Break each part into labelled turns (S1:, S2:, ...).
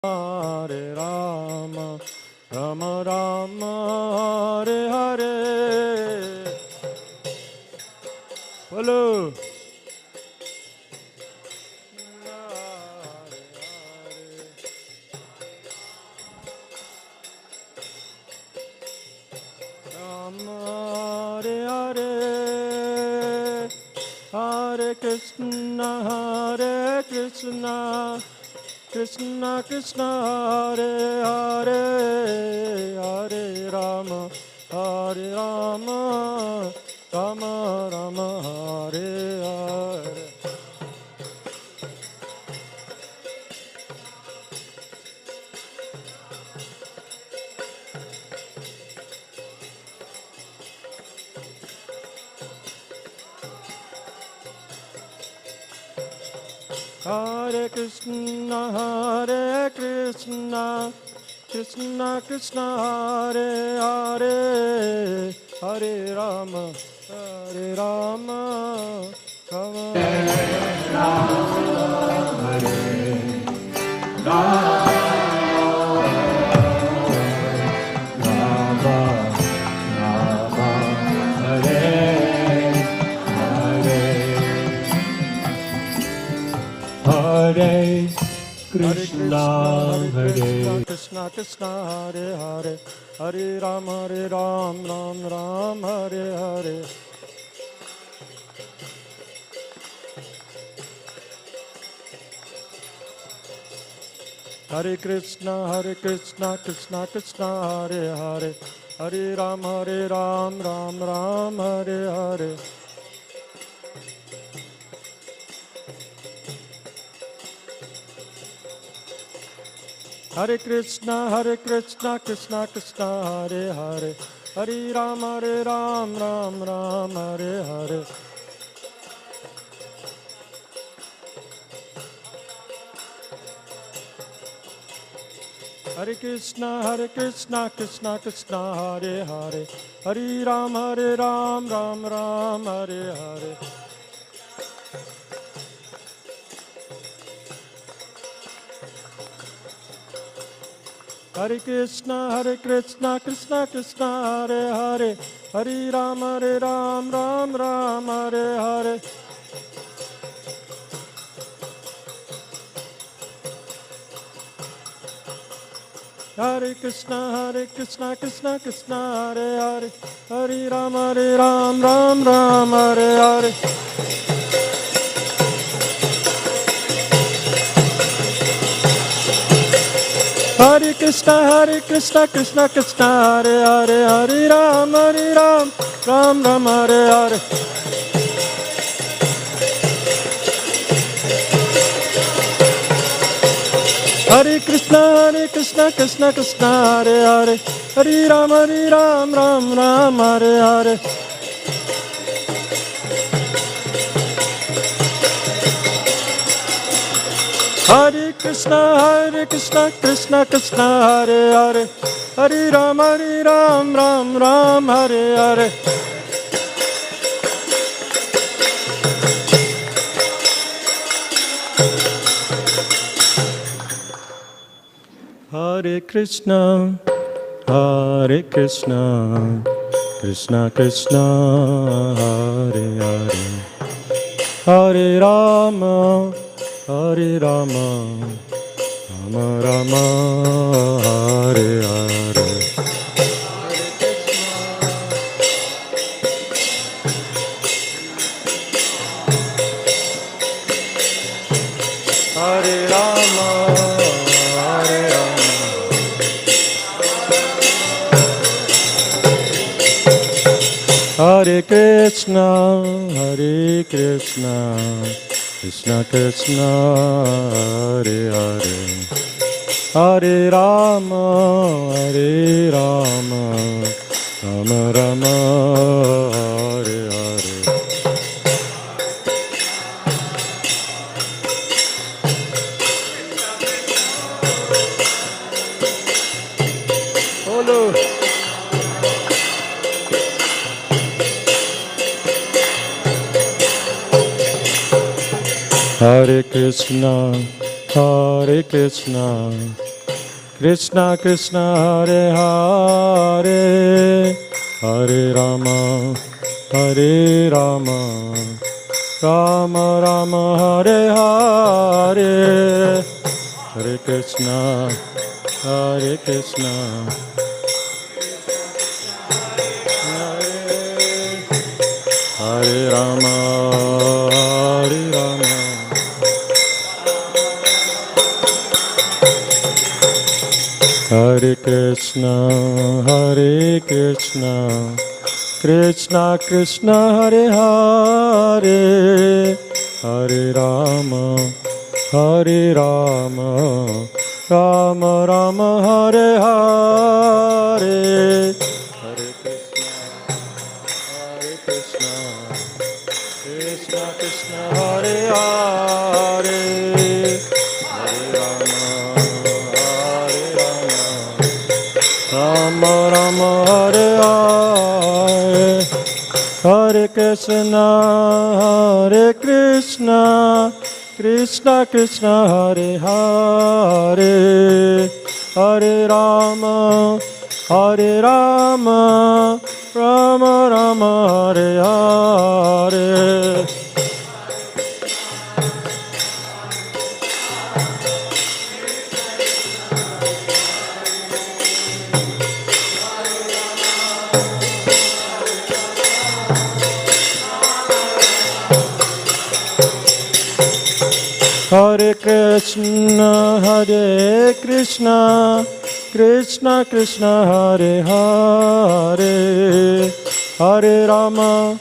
S1: Hare Rama, Rama Rama, Hare Hare. Follow. Rama Hare Hare, Hare Krishna, Hare Krishna, Krishna Krishna, Hare Hare, Hare Rama, Hare Rama, Rama Rama, Hare Hare. Hare Krishna, Hare Krishna, Krishna Krishna, Hare Hare, Hare Rama, Hare Rama, Rama
S2: Hare Krishna, Hare
S1: Krishna Krishna, Hare Hare, Hare Rama, Ram Ram, Hare Hare. Hare Krishna, Krishna Krishna, Hare Hare, Hare Rama, Ram Ram, Hare Hare. Hare Krishna, Krishna Krishna, Hare Hare, Hare Rama, Ram Ram, Hare Hare. Hare Krishna, Krishna Krishna, Hare Hare, Hare Rama, Ram Ram, Hare Hare. Hare Krishna, Krishna Krishna, Hare Hare, Hare Rama, Ram Ram, Hare Hare. Hare Krishna, Krishna Krishna, Hare Hare, Hare Rama, Ram Ram, Hare Hare. Hare Krishna, Krishna Krishna, Hare Hare, Hare Rama, Ram Ram, Hare Hare. Hare Krishna, Krishna Krishna, Hare Hare, Hare Rama, Ram Hare Hare. Hare Krishna, Krishna Krishna, Hare Hare, Hare Rama, Ram Hare Hare. Hare Krishna, Krishna Krishna, Hare Hare, Hare Rama, Rama Rama, Hare Hare. Hare Rama, Hare Rama. Hare Krishna, Krishna Krishna, Hare Hare, Hare Rama, Rama Rama, Hare Hare. Follow. Hare Krishna, Krishna Krishna Hare Hare Hare Rama Hare Rama Rama Rama Hare Hare Hare Krishna Hare Krishna Hare Rama Hare Rama Hare Krishna Krishna Krishna Hare Hare Hare Rama Hare Rama Rama Rama Hare Hare Hare Krishna Krishna Krishna Hare Hare Hare Rama Hare Rama Rama Rama Hare Hare Hare Krishna Krishna Krishna Hare Hare Hare Rama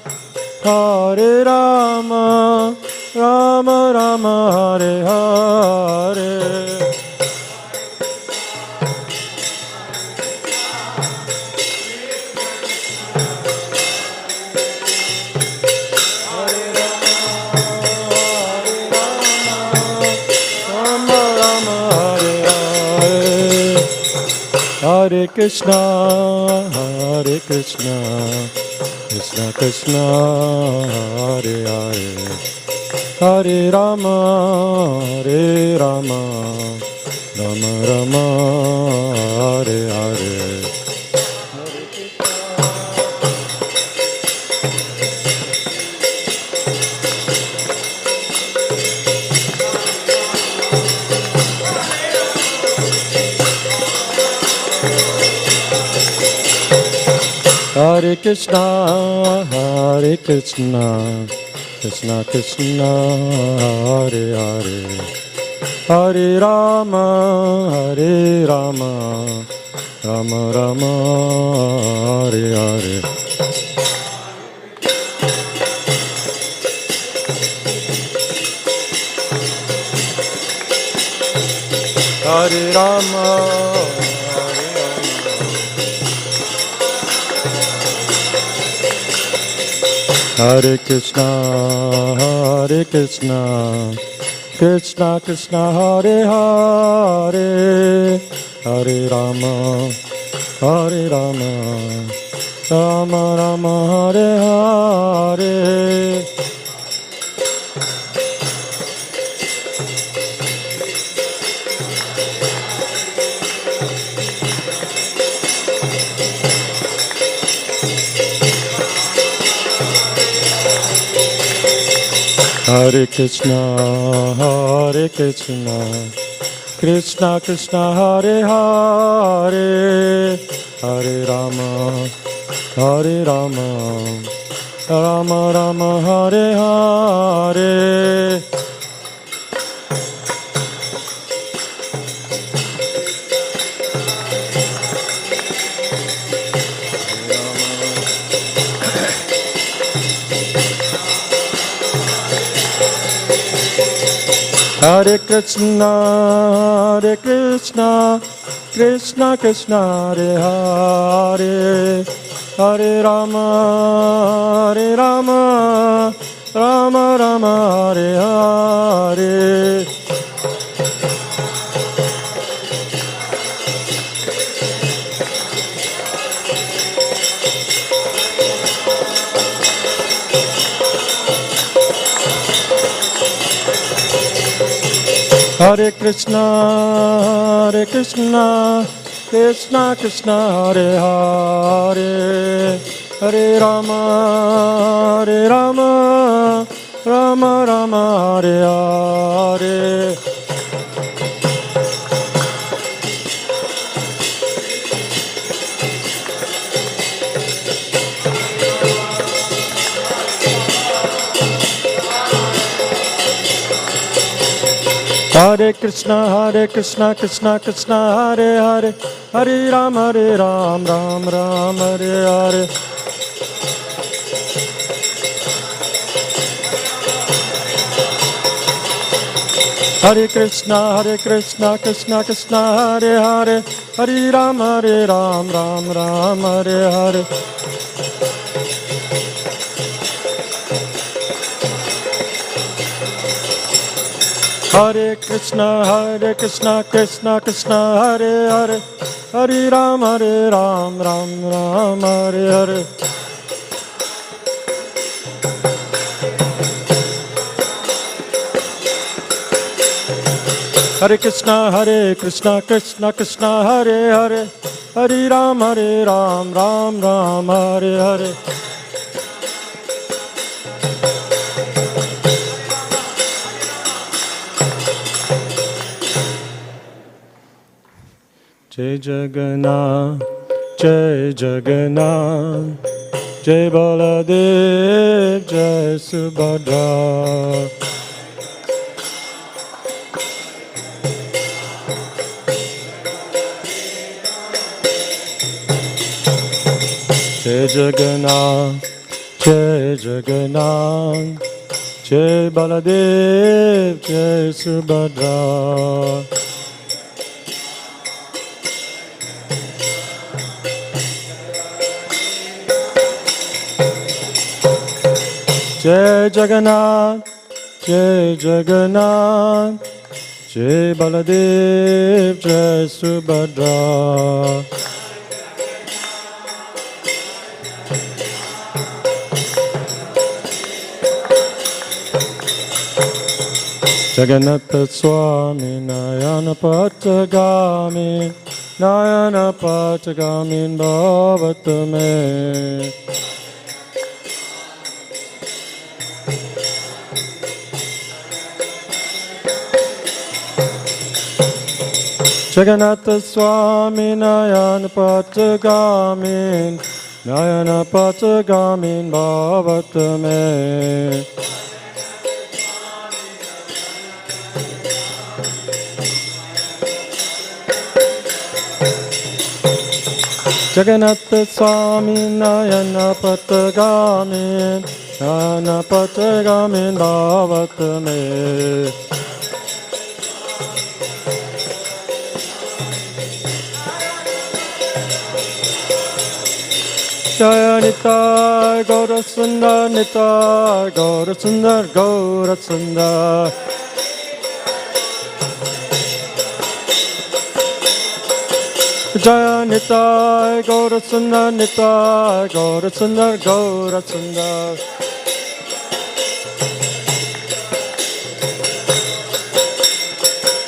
S1: Rama Rama Hare Hare Hare Krishna Krishna Krishna Hare Hare Hare Rama Rama Rama Hare Hare Hare Krishna Krishna Krishna Hare Hare Hare Rama Rama Rama Hare Hare Hare Krishna Krishna Krishna Hare Hare Hare Rama Rama Rama Hare Hare Hare Rama Hare Krishna Krishna Krishna Hare Hare Hare Rama Rama Rama Hare Hare Hare Krishna Krishna Krishna Hare Hare Hare Rama Rama Rama Hare Hare Hare Krishna Krishna Krishna Hare Hare Hare Rama Rama Rama Hare Hare Hare Krishna, Krishna Krishna, Hare Hare, Hare Rama, Rama Rama, Hare Hare. Hare Krishna, Krishna Krishna, Hare Hare, Hare Ram, Ram Ram, Hare Hare. Hare Krishna, Krishna Krishna, Hare Hare, Hare Ram, Ram Ram, Hare Hare. Hare Krishna, Krishna Krishna, Hare Hare, Hare Ram, Ram Ram, Hare Hare. Hare Krishna, Krishna Krishna, Hare Hare, Hare Ram, Ram Ram, Hare Hare. Jai Jagannath, Jai Jagannath, Jai Baladev, Jai Subhadra. Jai Jagannath, Jai Jagannath, Jai Baladev, Jai Subhadra. Jai Jagannath, Jai Jagannath, Jai Baladev, Jai Subhadra. Jagannatha Swami Nayana Patagami, Nayana Patagami Bhavatame. Jagannatha Swami Nayana Patagamin, Nayana Patagamin Bhavatame. Jagannatha Swami Nayana Patagamin, Nayana Patagamin Bhavatame. Jaya Nitai Gaura Sundar, Nitai Gaura Sundar, Gaura Sundar. Jaya Nitai Gaura Sundar, Nitai Gaura Sundar, Gaura Sundar.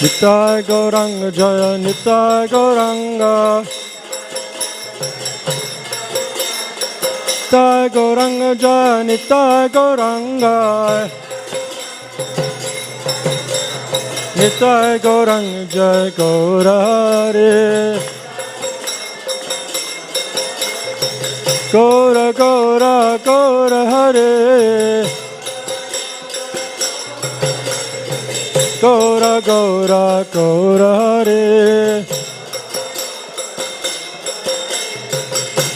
S1: Nitai Gauranga, Jaya Nitai Gauranga. Nitai Gauranga, Jaya Nitai Gauranga. Nitai Gauranga, Jaya Gaurahare. Gaura Gaura Gaurahare. Gaura Gaura Gaurahare.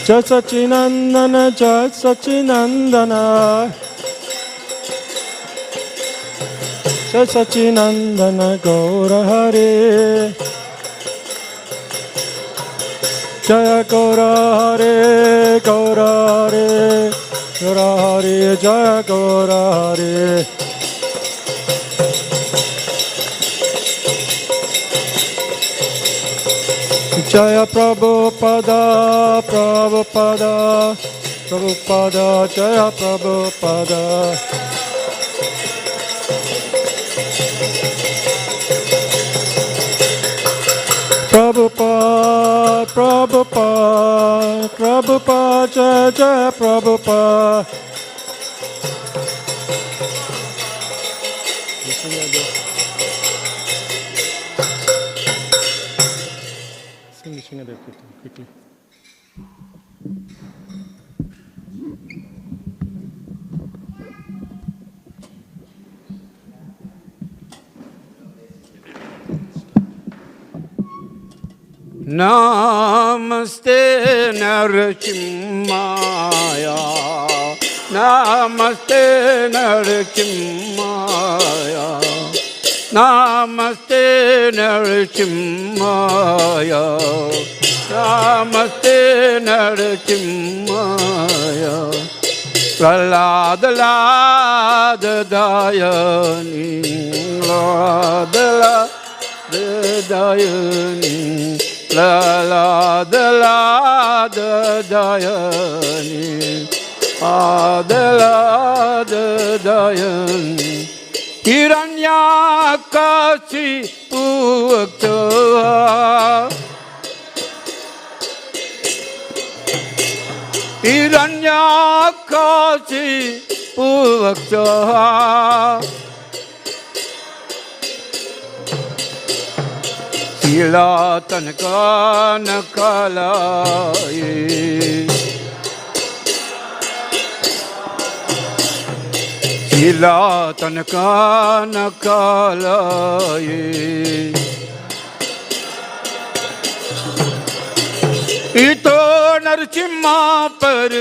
S1: Jai Sachinandana, Jai Sachinandana. Jai Sachinandana Gaurahare. Jaya Gaurahare, Gaurahare, Gaurahare, Jaya Gaurahare. Jaya Prabhupada, Prabhupada, Prabhupada, Jaya Prabhupada. Prabhupada, Prabhupada, Prabhupada, Jai Jai Prabhupada. Sing it quickly.
S2: Namaste Narsimhaya, Namaste Narsimhaya, Namaste Narsimhaya, Namaste Narsimhaya, Prahlada Lada Dayani, Lada Dayani, La la da dayani, la dayani. Hiranyakasi puvakta, Hiranyakasi puvakta. Sila tanaka nakalaye, Sila tanaka nakalaye. Ito Narsimha par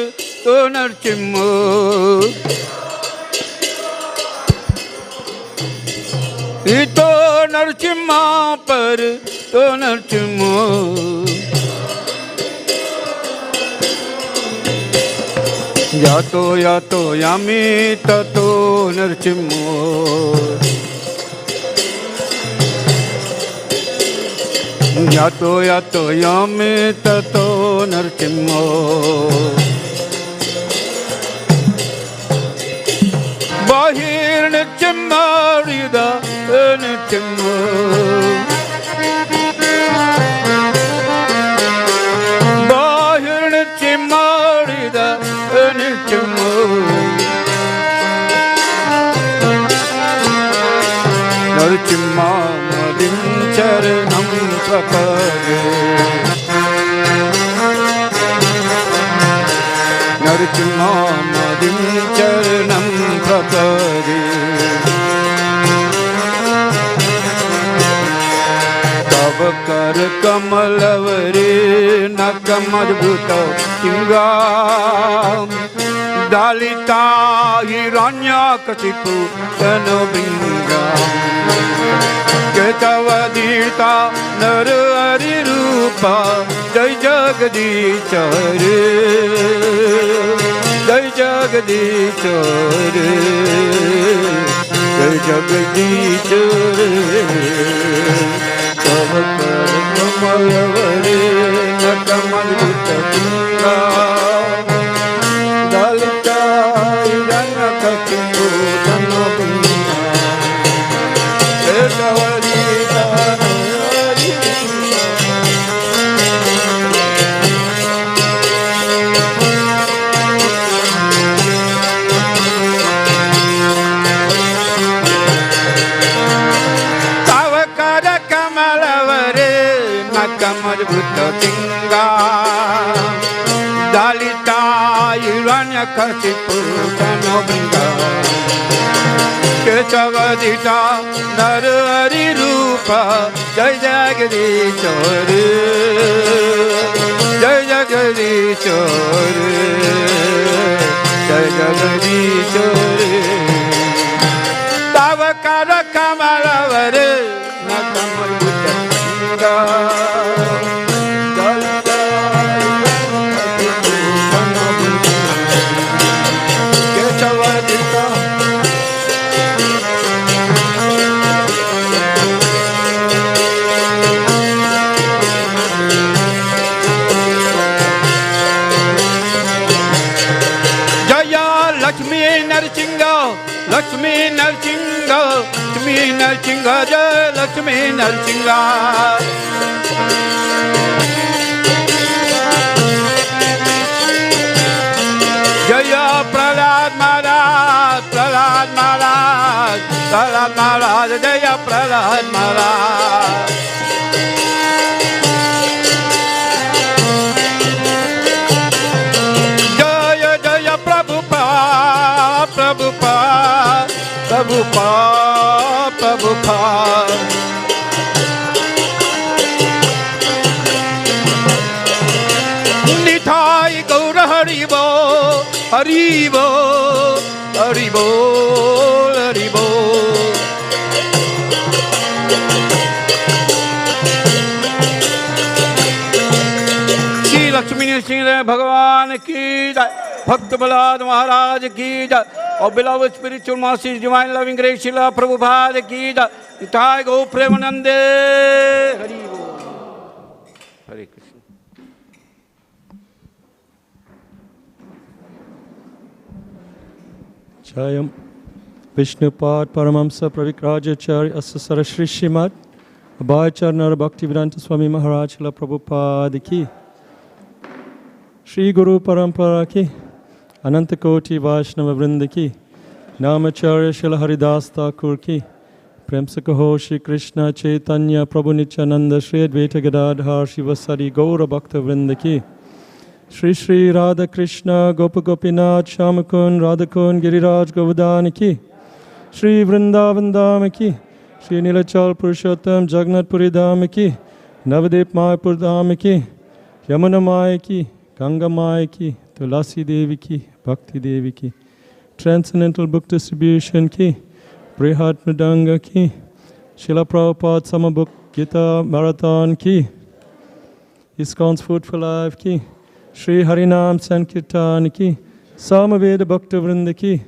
S2: to Narsimha, Ito Narsimha par to Narsimha. Yato yami tato Narsimha, Yato yami tato Narsimha. Bahir Narsimha Rida Narsimha, Bahir Narsimha Rida Narsimha. Narsimha Madim Charanam Prapade, Narsimha Madim Charanam Prapade. Kar Kamalavare Nakamadbhuta Singam, Dalita Hiranyakasipu Tanobingam, Ketavadita Narari Rupa Jai Jagadichare, Jai Jagadichare, Jai Jagadichare. Kamalavare Nakamadbhuta Singam, Dalita Hiranyakasipu Tanobingam, Ketavadita Narari Tavakara Kamalavare Nakamadbhuta Singam, Dalita Hiranyakasipu Tanobingam, Ketavadita Narari Rupa Jai Jagadichare, Jai Jagadichare, Jai Jagadichare. Tavakara Kamalavare Nakamadbhuta Singam, Dalita Hiranyakasipu Tanobingam, Ketavadita Jaya Lakshmi Narsinga, Lakshmi Narsinga, Lakshmi Narsinga, Jaya Lakshmi Narsinga. Haribo, Haribo, Haribo. Shri Lakshmi Narasimha भगवान की जय, भक्त प्रहलाद महाराज की जय, और beloved spiritual masters, divine loving grace, Srila Prabhupada की जय, निताय गौ प्रेमानंदे, हरि बोल, हरे Krishna.
S1: Jayam Vishnupad Paramamsa Pravikrajacharya Asa Sarashri Srimad Abhayacharnar Bhaktivedanta Swami Maharaj Srila Prabhupada ki Shri Guru Parampara ki Ananta Koti Vaishnava Vrinda ki Namacharya Srila Haridas Thakur ki Prem se kaho Shri Krishna Chaitanya Prabhu Nityananda Shri Advaita Gadadhar Shivasari Gaura Bhakta Vrinda ki Shri Shri Radha Krishna Gopa Gopinath Shamakun Radhakun Giriraj Govardhan ki Shri Vrindavan Dham ki Shri Nilachal Purushottam Jagannath Puri Dham ki Navadip Mayapur Dham ki Yamuna Maya ki Ganga Maya ki Tulasi Devi ki Bhakti Devi ki Transcendental Book Distribution ki Brihad Mridanga ki Srila Prabhupada Sama Book Gita Marathon ki ISKCON's Food for Life ki Shri Harinam Sankirtan ki, Samaveda Bhakta Vrinda ki,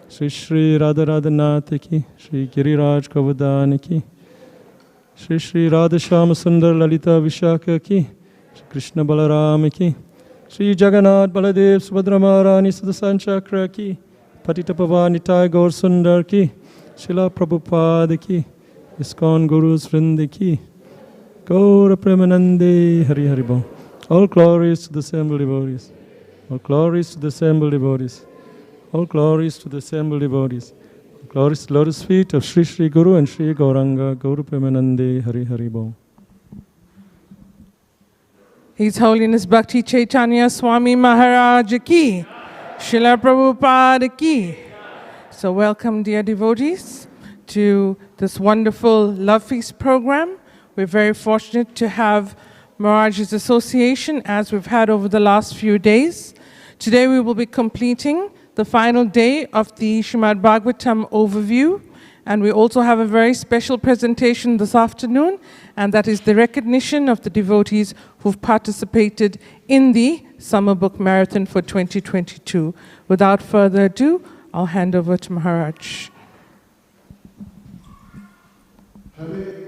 S1: Shri Shri Radha Radhanath ki, Shri Giriraj Govardhan ki, Shri Shri Radha Shama Sundar Lalita Vishaka ki, Shri Krishna Balaram ki, Shri Jagannath Baladev Subhadra Maharani Sudasan Chakra ki, Patita Pavani Nitai Gaur Sundar ki, Srila Prabhupada ki, ISKCON Gurus Vrinda ki, Gaura Premanande Hari Hari Bol. All glories to the assembled devotees. All glories to the assembled devotees. All glories to the assembled devotees. All glories to the lotus feet of Sri Sri Guru and Sri Gauranga, Gauru Premanande, Hari Hari Bol.
S3: His Holiness Bhakti Chaitanya Swami Maharaj ki, Srila Prabhupada ki. So welcome, dear devotees, to this wonderful Love Feast program. We're very fortunate to have Maharaj's association as we've had over the last few days. Today we will be completing the final day of the Srimad Bhagavatam overview, and we also have a very special presentation this afternoon, and that is the recognition of the devotees who've participated in the Summer Book Marathon for 2022. Without further ado, I'll hand over to Maharaj.
S4: Hare Hare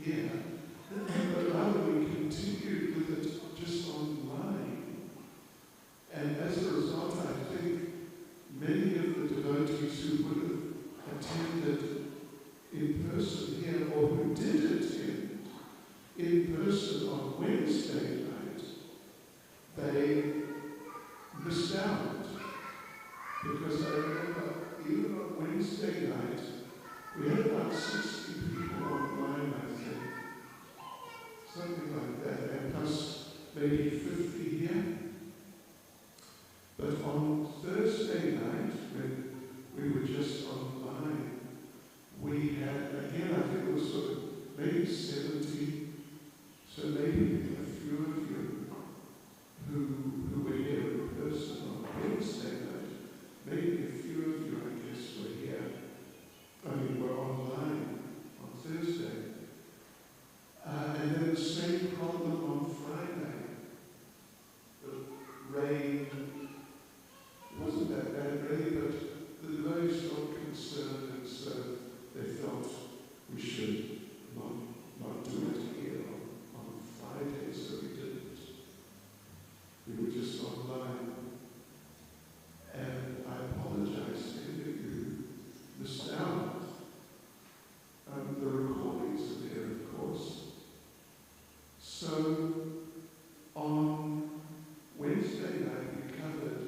S4: here, but rather we continued with it just online. And as a result, I think many of the devotees who would have attended in person here, or who did attend in person on Wednesday night, they missed out. Because I remember, even on Wednesday night, we had about 60 people online, I think. Something like that, and plus maybe 50 here. But on Thursday night, when we were just online, we had, again, I think it was sort of maybe 70, so maybe a few of you who were here in person on Wednesday night, maybe a few of you, I guess, were here. Were online on Thursday. And then the same problem on Friday. The rain, it wasn't that bad really, but the devotees felt concerned, and so they felt we should not do it here on Friday, so we didn't. We were just online. And I apologize to any of you missed out. The recordings are there, of course. So on Wednesday night we covered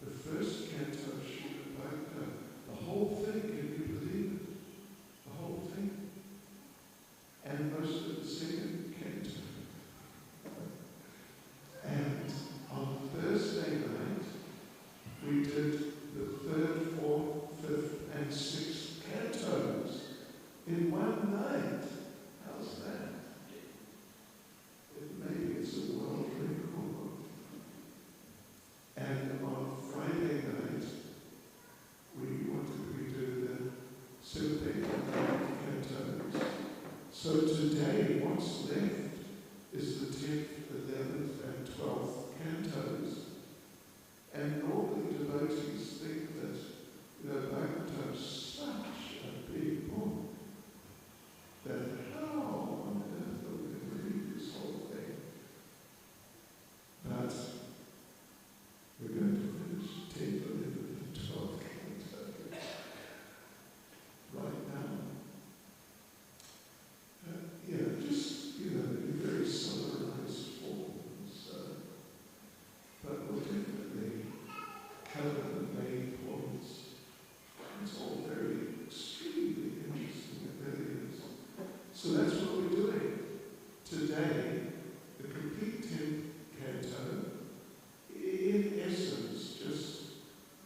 S4: the first canto of Srila Bhakta, the whole thing, can you believe it? The whole thing. And most of the second canto. And on Thursday night we did the third, fourth, fifth, and sixth cantos in one night. How's that? Maybe it's a world record. And on Friday night, what did we do? The seventh, eighth, and ninth cantos. So today, what's left is the 10th, 11th, and 12th cantos. And normally devotees think that Bhagavatam is such a big book that how on earth are we going to read this whole thing? But we're going to finish 10, 11, and 12 cantos right now. Just, in very summarized forms. But we'll definitely cover the main points. It's all very extremely interesting, it really is. So that's what we're doing. Today, the complete 10th canto, in essence, just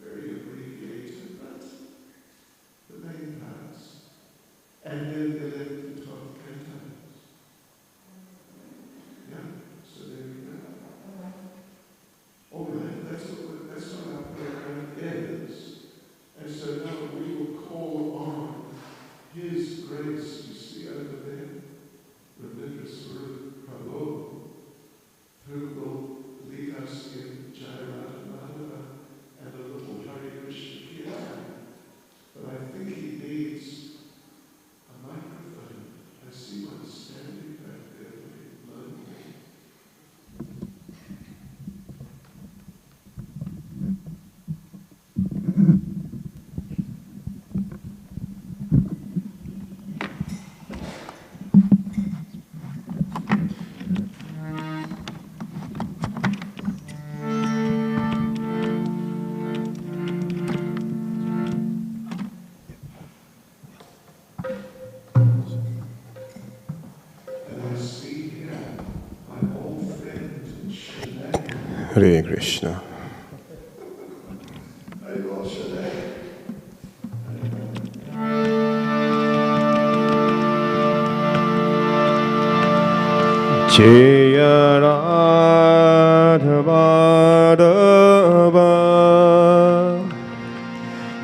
S4: very abbreviated, but the main parts. And then the 11th and 12th cantos. Yeah, so there we go. All right, that's what our program is. And so now we will call on His grace, you see over there, Ravindra Swarup Prabhu, who will lead us in Jayarata Madhava and a little Hare Krishna Kirtan. But I think he needs a microphone. I see one standing back there, very lonely.
S5: Hare Krishna. Jaya Radha Madhava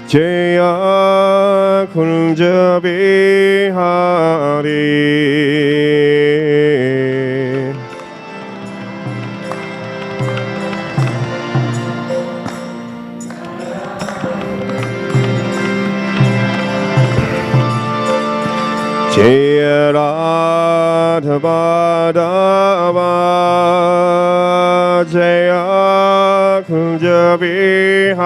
S5: Jaya Kunja Bihari Jaya Bhadava Jaya Kunja Bihari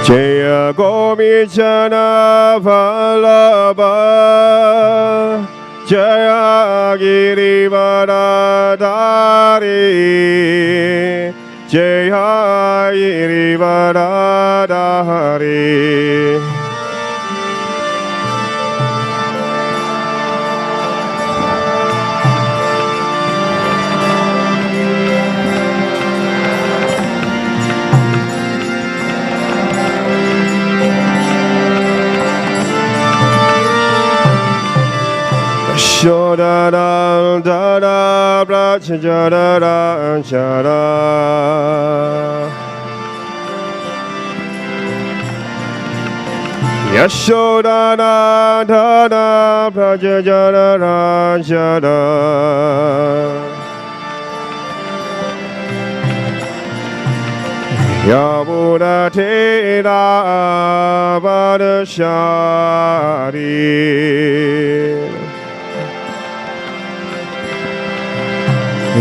S5: Jaya Gopichana Vallabha Jaya Girivardhari Jaya Girivardhari Shodara Dara Brajara Jara Yashodara Dara Brajara Jara Yamuna Tera Vadashari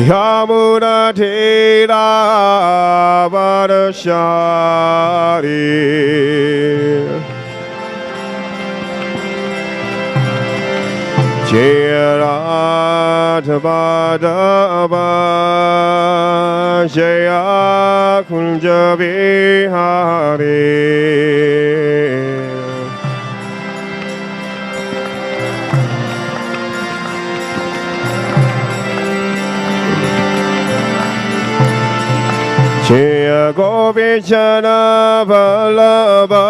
S5: Yamuna Tera Vadashari Jaya Vadava Jaya Kunja Bihari Jaya Gopichana Vallabha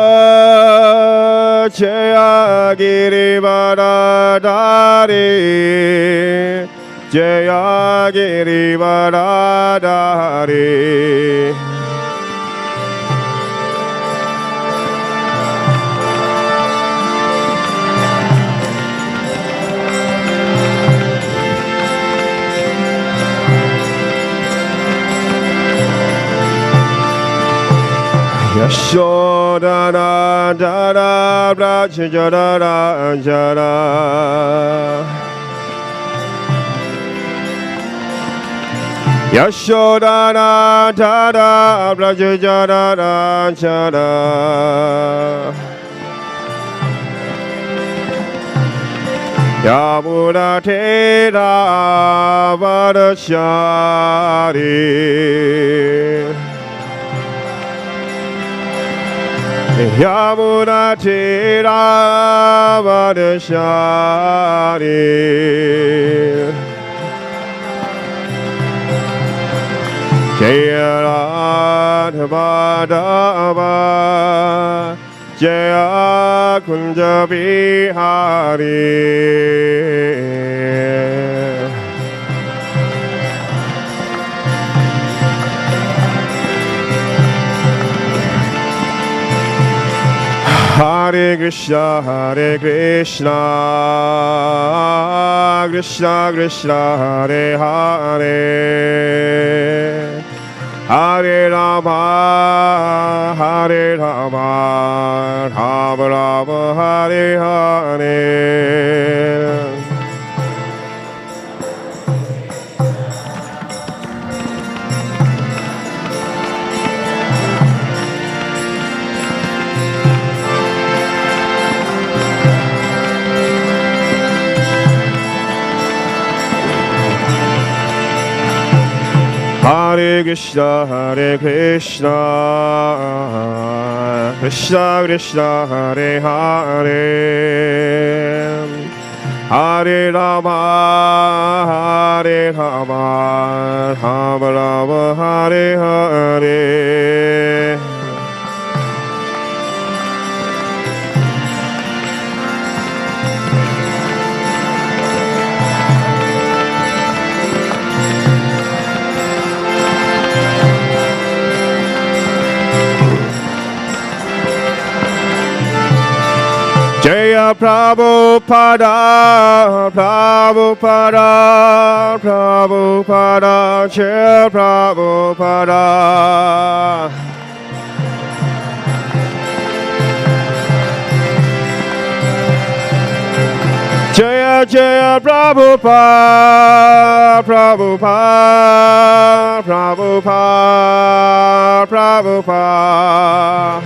S5: Jaya Girivardhari Jaya Girivardhari Yashodhana Dara Brajara Jara Yashodhana Dara Brajara Jara Yamuna Tera Vadashari Yamuna Tera Vadashari Jaya Vadava Jaya Kunja Bihari Hare Krishna, Hare Krishna, Krishna Krishna, Hare Hare, Hare Rama, Hare Rama, Rama Rama, Hare Hare. Hare Krishna, Hare Krishna, Krishna Krishna, Hare Hare, Hare Rama, Hare Rama, Rama Rama, Hare Hare. Jaya Jaya Prabhupada, Prabhupada, Prabhupada, Jaya Prabhupada. Jaya Jaya Prabhupada, Prabhupada, Prabhupada, Prabhupada.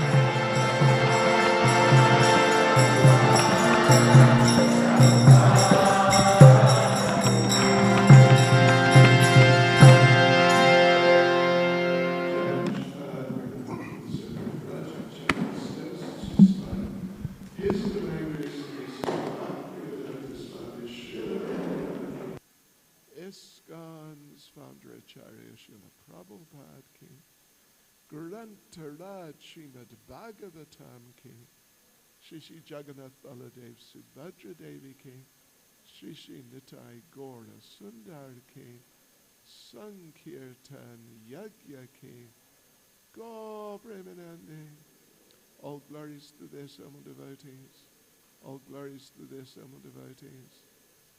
S4: ISKCON's founder Acharya Srila Prabhupada ki, Grantaraj Srimad Bhagavatam ki, Shri Shri Jagannath Baladev Subhadra Devi ki, Shri Shri Nitai Gaura Sundar ki, Sankirtan Yagya ki, Go Premanande. All glories to their Samal devotees. All glories to their Samal devotees.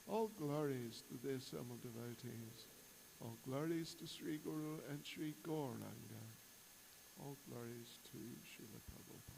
S4: All glories to their Samal devotees. All glories to Sri Guru and Sri Gauranga. All glories to Srila Prabhupada.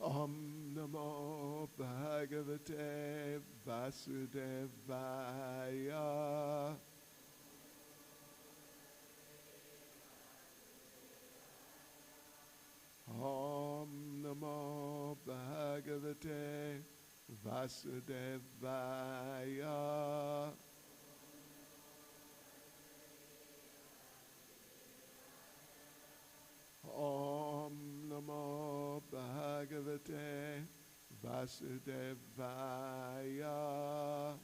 S4: Om Namo Bhagavate Vasudevaya. Om Namo Bhagavate Vasudevaya. Om Namo Bhagavate Vasudevaya.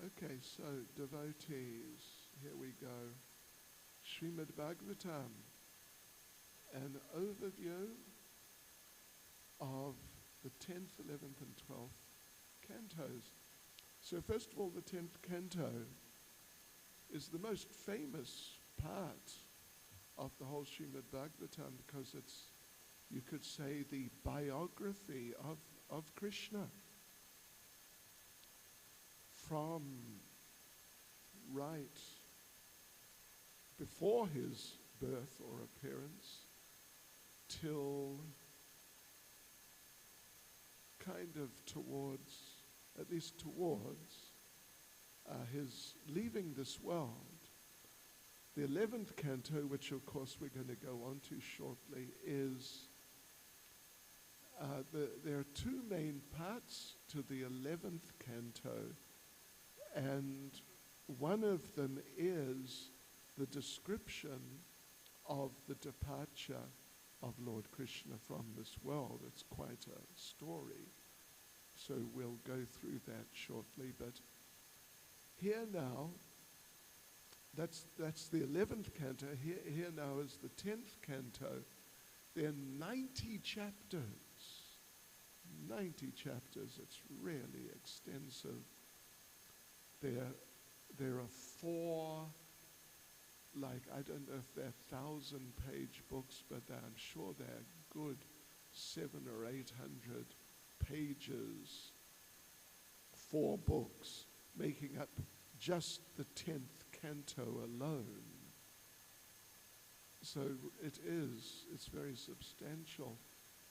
S4: Okay, so devotees, here we go. Srimad Bhagavatam, an overview of the 10th, 11th, and 12th cantos. So first of all, the 10th canto is the most famous part of the whole Srimad Bhagavatam because it's, you could say, the biography of Krishna. From right before his birth or appearance till kind of towards, at least towards, his leaving this world. The 11th canto, which of course we're going to go on to shortly, is, there are two main parts to the 11th canto, and one of them is the description of the departure of Lord Krishna from this world. It's quite a story, so we'll go through that shortly, but here now, that's the 11th canto. Here now is the 10th canto. There are 90 chapters. 90 chapters. It's really extensive. There are 4, like, I don't know if they're 1,000-page books, but I'm sure they're good 700 or 800 pages. 4 books making up just the 10th canto alone. So it's very substantial.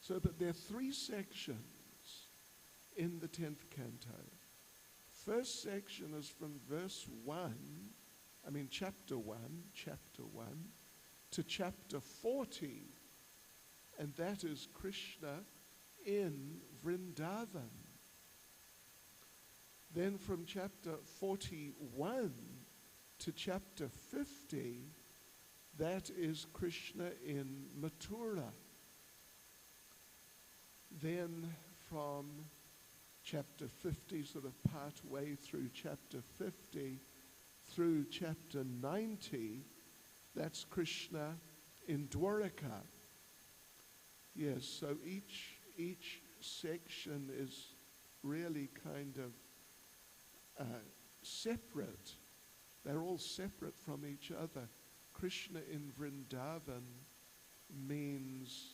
S4: So, but there are 3 sections in the 10th canto. First section is from verse 1, chapter 1 to chapter 40, and that is Krishna in Vrindavan. Then from chapter 41 to chapter 50, that is Krishna in Mathura. Then from chapter 50, sort of part way through chapter 50, through chapter 90, that's Krishna in Dwaraka. Yes, so each section is really kind of separate. They're all separate from each other. Krishna in Vrindavan means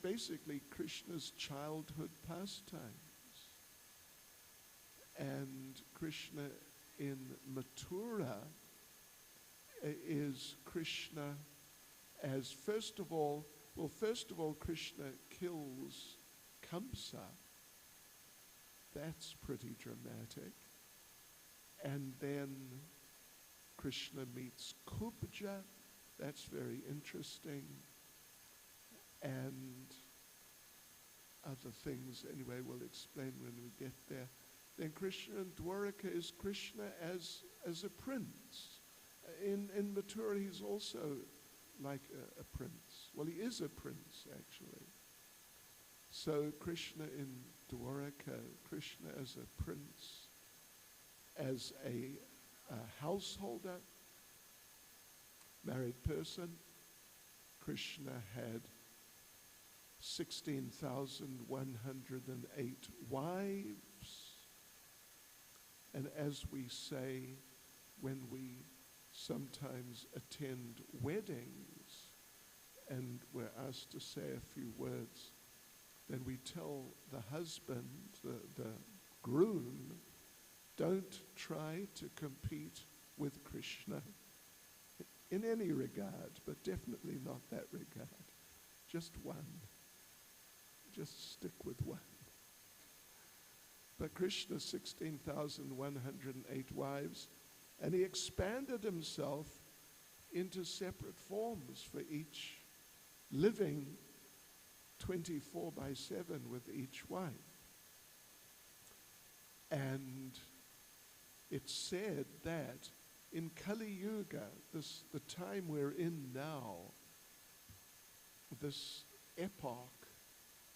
S4: basically Krishna's childhood pastimes. And Krishna in Mathura is Krishna as, first of all, Krishna kills Kamsa. That's pretty dramatic. And then Krishna meets Kubja. That's very interesting. And other things, anyway, we'll explain when we get there. Then Krishna in Dwaraka is Krishna as a prince. In Mathura, he's also like a prince. Well, he is a prince, actually. So Krishna in Dwaraka, Krishna as a prince, as a householder, married person. Krishna had 16,108 wives. And as we say when we sometimes attend weddings and we're asked to say a few words, then we tell the husband, the groom, don't try to compete with Krishna in any regard, but definitely not that regard. Just one. Just stick with one. But Krishna, 16,108 wives, and he expanded himself into separate forms for each, living 24/7 with each wife. And it's said that in Kali Yuga, the time we're in now, this epoch,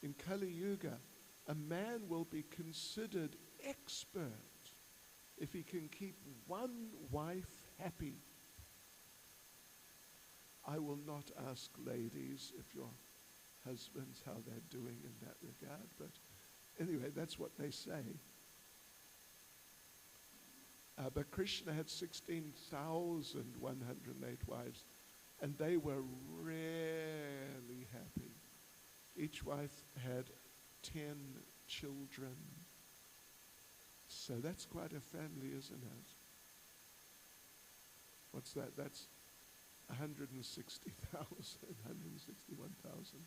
S4: in Kali Yuga, a man will be considered expert if he can keep one wife happy. I will not ask ladies if your husbands how they're doing in that regard, but anyway, that's what they say. But Krishna had 16,108 wives, and they were really happy. Each wife had 10 children. So that's quite a family, isn't it? What's that? That's 160,000, 161,000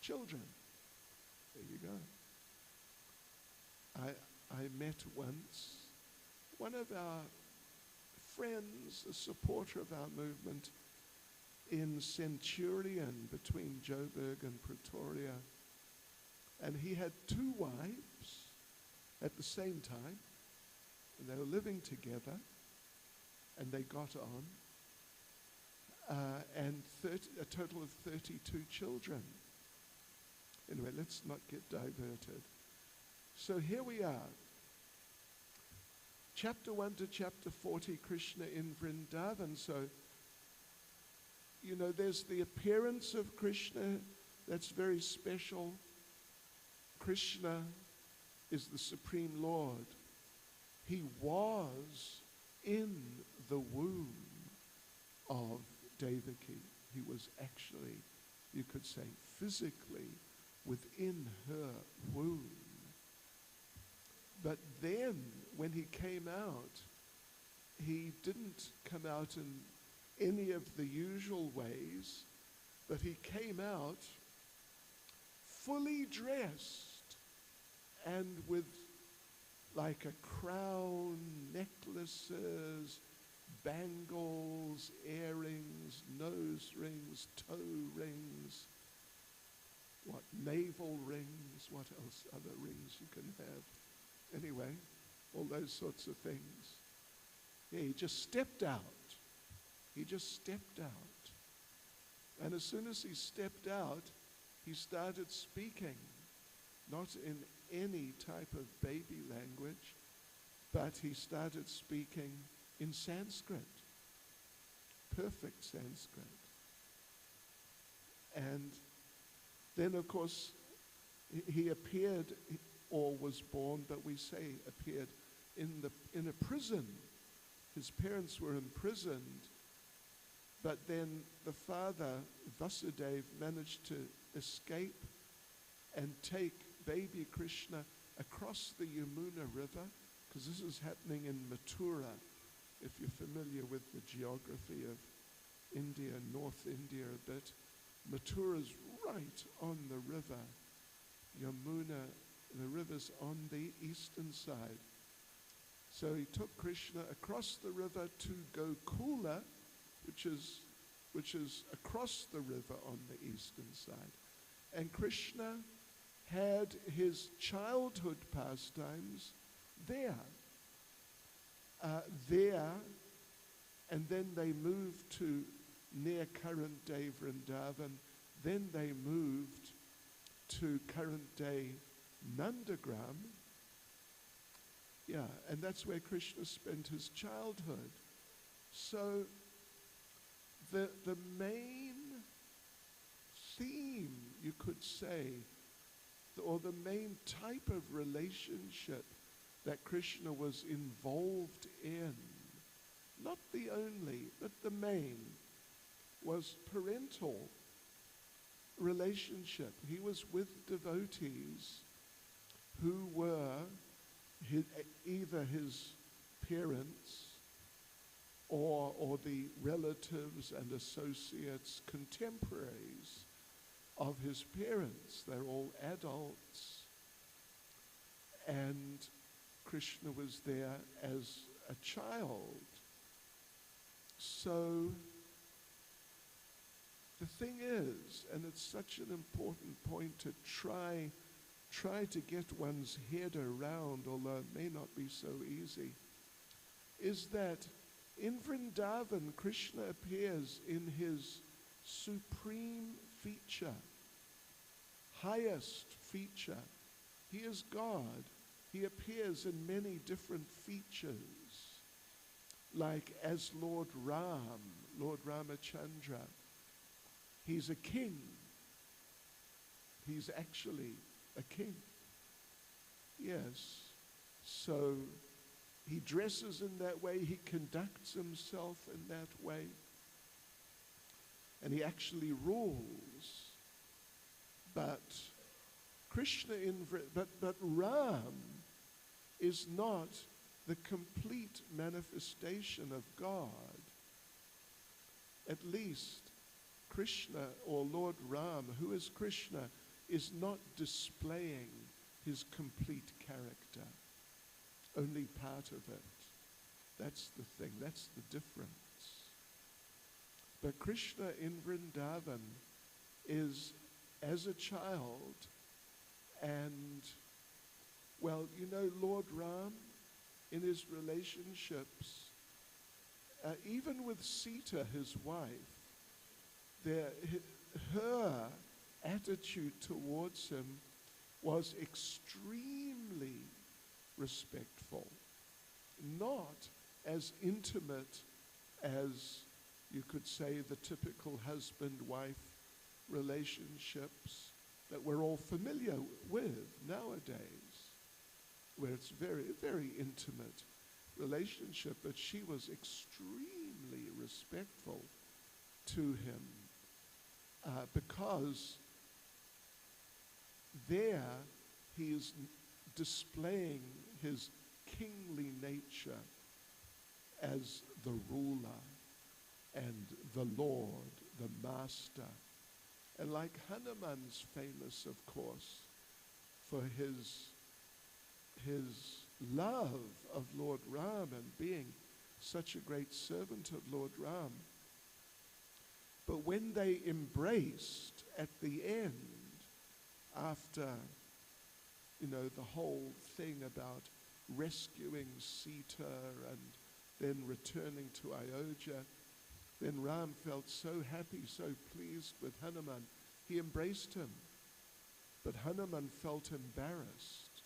S4: children. There you go. I met once one of our friends, a supporter of our movement in Centurion between Joburg and Pretoria. And he had 2 wives at the same time, and they were living together, and they got on, and a total of 32 children. Anyway, let's not get diverted. So here we are. Chapter 1 to chapter 40, Krishna in Vrindavan. So, you know, there's the appearance of Krishna that's very special. Krishna is the Supreme Lord. He was in the womb of Devaki. He was actually, you could say, physically within her womb. But then, when he came out, he didn't come out in any of the usual ways, but he came out fully dressed and with like a crown, necklaces, bangles, earrings, nose rings, toe rings, navel rings, what else, other rings you can have. Anyway, all those sorts of things. Yeah, he just stepped out. He just stepped out. And as soon as he stepped out, he started speaking, not in any type of baby language, but he started speaking in Sanskrit, perfect Sanskrit. And then, of course, he appeared, or was born, but we say appeared, in a prison. His parents were imprisoned, but then the father, Vasudeva, managed to escape and take baby Krishna across the Yamuna River, because this is happening in Mathura, if you're familiar with the geography of India, North India a bit. Mathura's right on the river. Yamuna, the river's on the eastern side. So he took Krishna across the river to Gokula, which is across the river on the eastern side. And Krishna had his childhood pastimes there. And then they moved to near current-day Vrindavan. Then they moved to current-day Nandagram. Yeah, and that's where Krishna spent his childhood. So the main theme, you could say, or the main type of relationship that Krishna was involved in, not the only, but the main, was parental relationship. He was with devotees who were either his parents or the relatives and associates, contemporaries of his parents. They're all adults. And Krishna was there as a child. So the thing is, and it's such an important point to try to get one's head around, although it may not be so easy, is that in Vrindavan, Krishna appears in his supreme feature, highest feature. He is God. He appears in many different features, like as Lord Ram, Lord Ramachandra. He's a king. He's actually a king. Yes. So he dresses in that way. He conducts himself in that way. And he actually rules. But Krishna but Ram is not the complete manifestation of God. At least Krishna, or Lord Ram, who is Krishna, is not displaying his complete character. Only part of it. That's the thing. That's the difference. But Krishna in Vrindavan is as a child, and, well, you know, Lord Ram, in his relationships, even with Sita, his wife, her attitude towards him was extremely respectful, not as intimate as you could say the typical husband-wife relationships that we're all familiar with nowadays, where it's very, very intimate relationship, but she was extremely respectful to him because there he is displaying his kingly nature as the ruler and the Lord, the master. And like Hanuman's famous, of course, for his love of Lord Ram and being such a great servant of Lord Ram. But when they embraced at the end, after, you know, the whole thing about rescuing Sita and then returning to Ayodhya, then Ram felt so happy, so pleased with Hanuman. He embraced him. But Hanuman felt embarrassed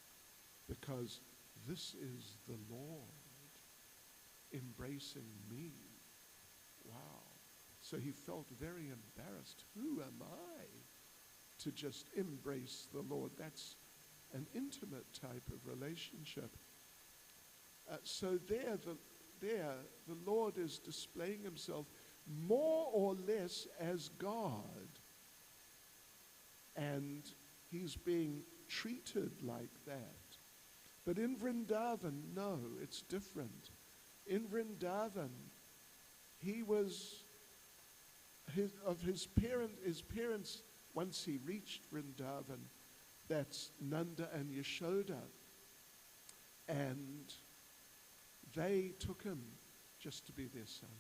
S4: because this is the Lord embracing me. Wow. So he felt very embarrassed. Who am I to just embrace the Lord? That's an intimate type of relationship. So there, the Lord is displaying himself more or less as God. And he's being treated like that. But in Vrindavan, no, it's different. In Vrindavan, he was his parents, once he reached Vrindavan, that's Nanda and Yashoda, and they took him just to be their son.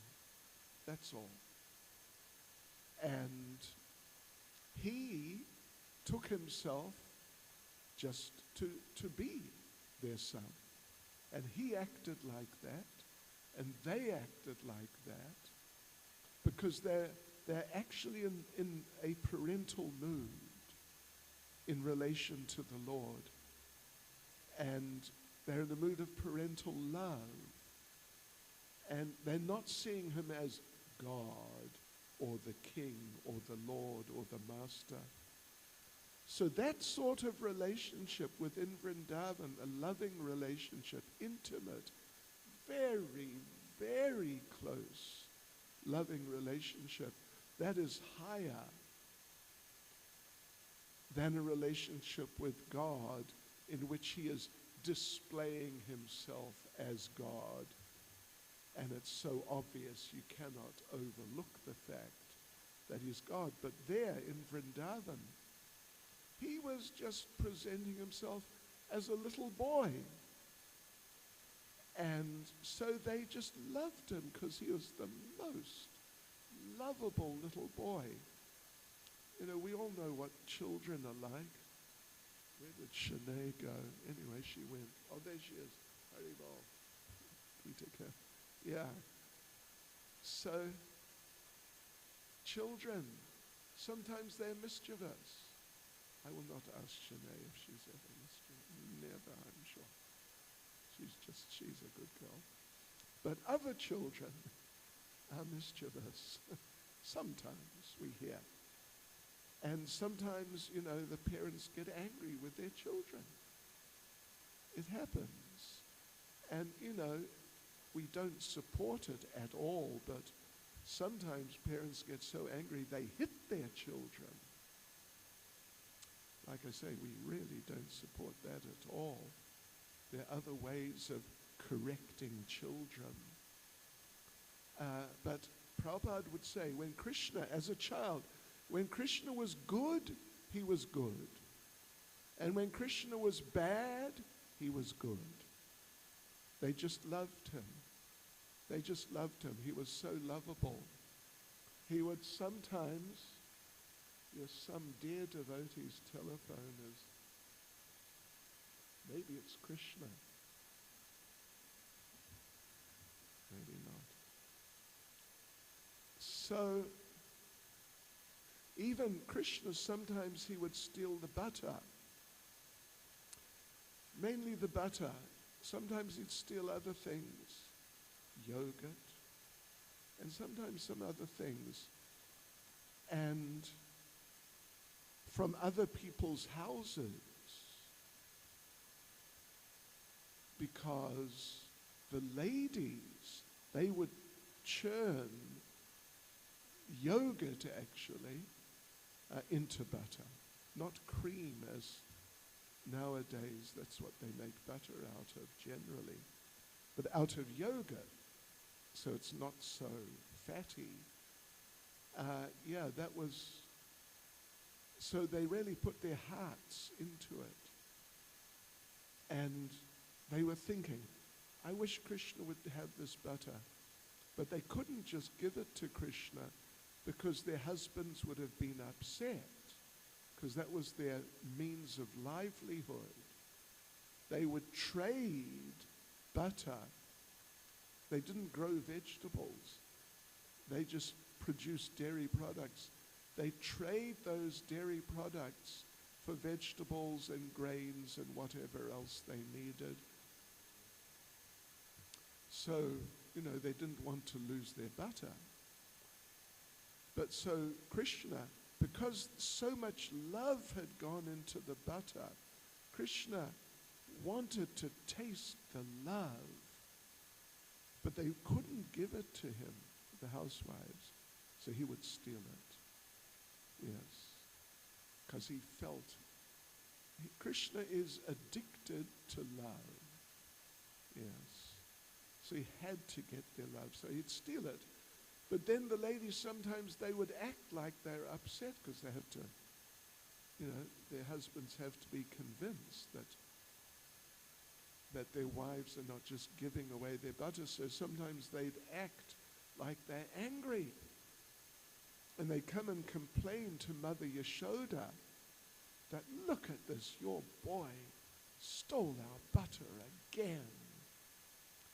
S4: That's all. And he took himself just to be their son. And he acted like that, and they acted like that, because they're actually in a parental mood in relation to the Lord. And they're in the mood of parental love. And they're not seeing him as God or the king or the Lord or the master. So that sort of relationship within Vrindavan, a loving relationship, intimate, very, very close, loving relationship, that is higher than a relationship with God in which he is displaying himself as God. And it's so obvious you cannot overlook the fact that he's God. But there in Vrindavan, he was just presenting himself as a little boy. And so they just loved him because he was the most lovable little boy. You know, we all know what children are like. Where did Shanae go? Anyway, she went. Oh, there she is. Haribol. We take her. Yeah. So, children, sometimes they're mischievous. I will not ask Shanae if she's ever mischievous. Never, I'm sure. She's a good girl. But other children are mischievous. Sometimes we hear. And sometimes, you know, the parents get angry with their children. It happens. And, you know, we don't support it at all, but sometimes parents get so angry they hit their children. Like I say, we really don't support that at all. There are other ways of correcting children. But Prabhupada would say, when Krishna, as a child, when Krishna was good, he was good. And when Krishna was bad, he was good. They just loved him. They just loved him. He was so lovable. He would sometimes, some dear devotee's telephone is, maybe it's Krishna. Maybe not. So, even Krishna, sometimes he would steal the butter. Mainly the butter. Sometimes he'd steal other things. Yogurt. And sometimes some other things. And from other people's houses. Because the ladies, they would churn yogurt actually into butter, not cream as nowadays that's what they make butter out of generally, but out of yogurt, so it's not so fatty. That was, so they really put their hearts into it. And they were thinking, I wish Krishna would have this butter. But they couldn't just give it to Krishna because their husbands would have been upset, because that was their means of livelihood. They would trade butter. They didn't grow vegetables. They just produced dairy products. They trade those dairy products for vegetables and grains and whatever else they needed. So, they didn't want to lose their butter. But so Krishna, because so much love had gone into the butter, Krishna wanted to taste the love, but they couldn't give it to him, the housewives, so he would steal it. Yes, because he felt, Krishna is addicted to love. Yes, so he had to get their love, so he'd steal it. But then the ladies, sometimes they would act like they're upset because they have to, their husbands have to be convinced that their wives are not just giving away their butter. So sometimes they'd act like they're angry. And they come and complain to Mother Yashoda that, look at this, your boy stole our butter again.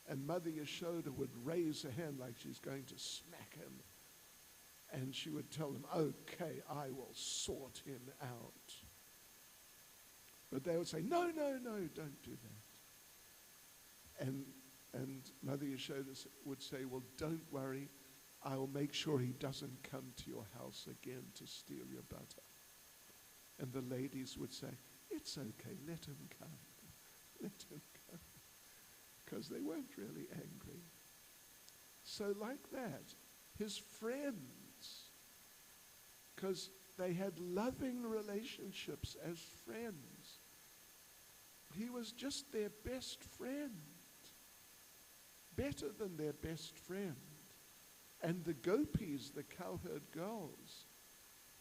S4: And Mother Yashoda would raise her hand like she's going to smack him. And she would tell him, okay, I will sort him out. But they would say, no, don't do that. And Mother Yashoda would say, well, don't worry, I'll make sure he doesn't come to your house again to steal your butter. And the ladies would say, it's okay, let him come. Let him come. Because they weren't really angry. So like that, his friends, because they had loving relationships as friends, he was just their best friend, better than their best friend. And the gopis, the cowherd girls,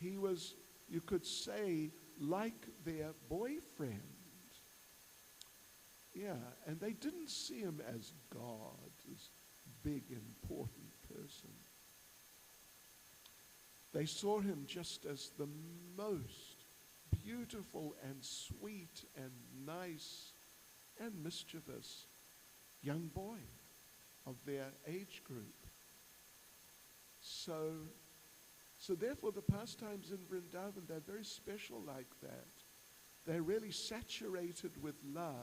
S4: he was, you could say, like their boyfriend. Yeah, and they didn't see him as God, this big, important person. They saw him just as the most beautiful and sweet and nice and mischievous young boy of their age group. So therefore the pastimes in Vrindavan, they're very special like that. They're really saturated with love,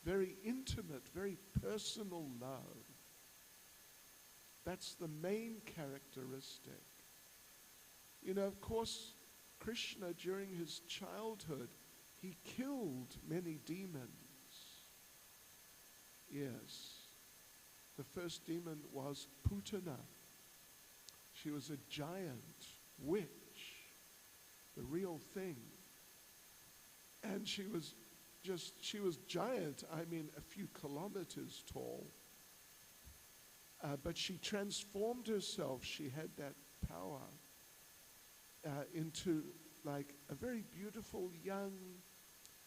S4: very intimate, very personal love. That's the main characteristic. Of course, Krishna, during his childhood, he killed many demons. Yes. The first demon was Putana. She was a giant witch, the real thing. And she was giant, a few kilometers tall. But she transformed herself, she had that power, into like a very beautiful young,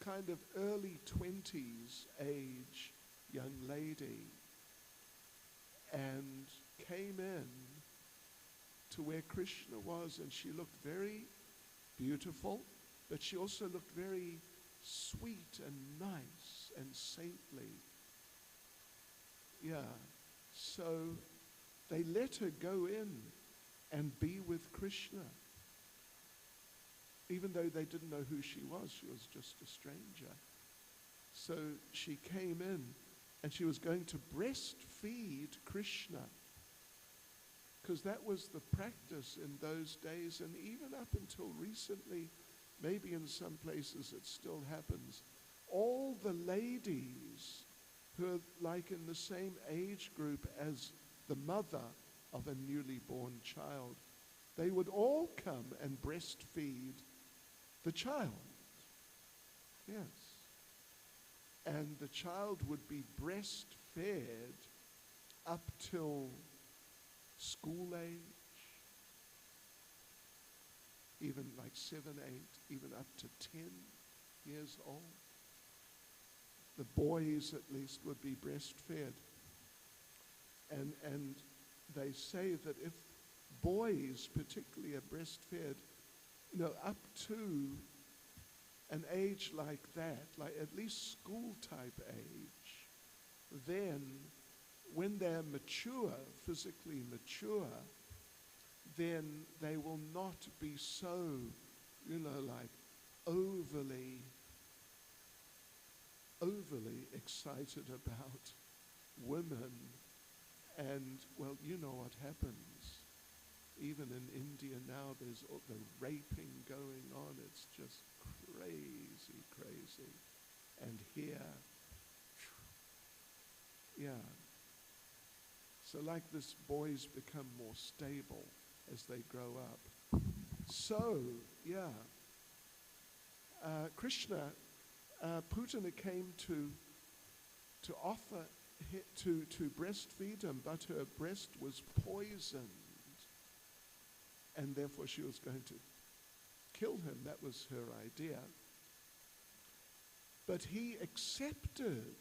S4: kind of early 20s age young lady, and came in to where Krishna was, and she looked very beautiful, but she also looked very sweet and nice and saintly. Yeah, so they let her go in and be with Krishna. Even though they didn't know who she was just a stranger. So she came in and she was going to breastfeed Krishna, because that was the practice in those days, and even up until recently, maybe in some places it still happens. All the ladies who are like in the same age group as the mother of a newly born child, they would all come and breastfeed the child. Yes. And the child would be breastfed up till school age, even like 7, 8, even up to 10 years old. The boys at least would be breastfed. And they say that if boys particularly are breastfed, up to an age like that, like at least school type age, then when they're mature, physically mature, then they will not be so, like overly excited about women. And, well, you know what happens. Even in India now, there's all the raping going on. It's just crazy, crazy. And here, yeah. So like this, boys become more stable as they grow up. So, yeah. Krishna, Putana came to offer to breastfeed him, but her breast was poisoned, and therefore she was going to kill him. That was her idea. But he accepted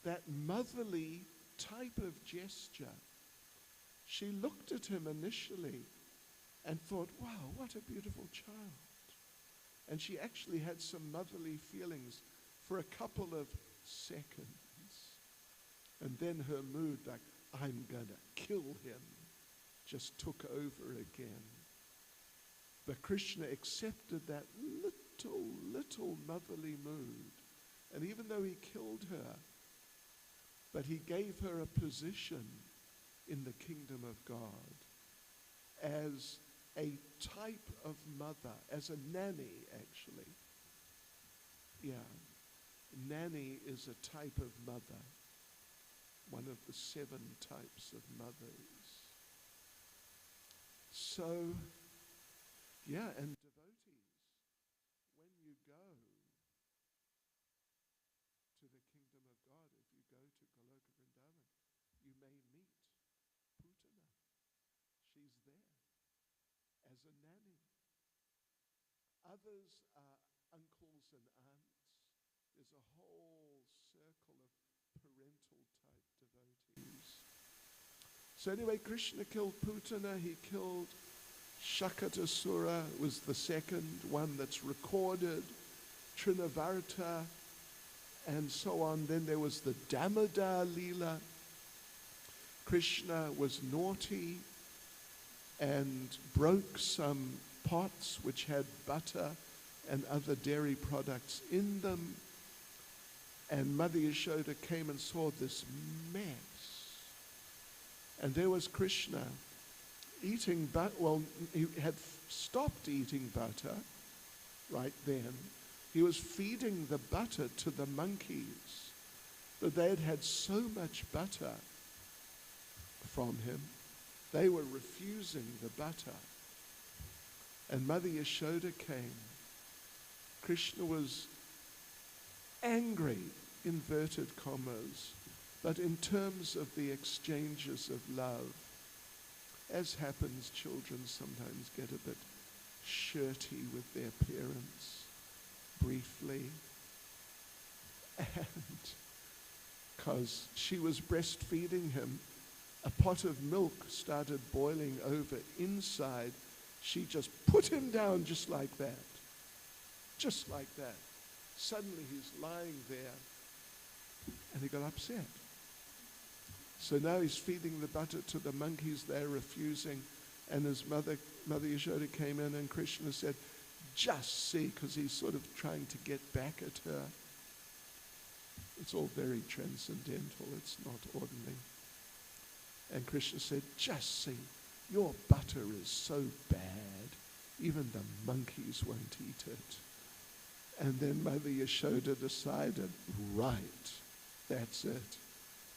S4: that motherly type of gesture. She looked at him initially and thought, wow, what a beautiful child. And she actually had some motherly feelings for a couple of seconds. And then her mood, like, I'm going to kill him, just took over again. But Krishna accepted that little motherly mood. And even though he killed her, but he gave her a position in the kingdom of God as a type of mother, as a nanny, actually. Yeah, nanny is a type of mother, one of the 7 types of mothers. So, yeah, and devotees, when you go to the kingdom of God, if you go to Goloka Vrindavan, you may meet Putana. She's there as a nanny. Others are uncles and aunts. There's a whole circle of parental type devotees. So anyway, Krishna killed Putana. He killed Shakatasura, was the second one that's recorded, Trinavarta, and so on. Then there was the Damodar Leela. Krishna was naughty and broke some pots which had butter and other dairy products in them. And Mother Yashoda came and saw this mess. And there was Krishna eating butter. Well, he had stopped eating butter right then. He was feeding the butter to the monkeys. But they had had so much butter from him, they were refusing the butter. And Mother Yashoda came. Krishna was angry, inverted commas, but in terms of the exchanges of love, as happens, children sometimes get a bit shirty with their parents, briefly. And because she was breastfeeding him, a pot of milk started boiling over inside. She just put him down just like that. Just like that. Suddenly he's lying there and he got upset. So now he's feeding the butter to the monkeys. They're refusing. And his Mother Yashoda came in and Krishna said, just see, because he's sort of trying to get back at her. It's all very transcendental. It's not ordinary. And Krishna said, just see, your butter is so bad, even the monkeys won't eat it. And then Mother Yashoda decided, right, that's it.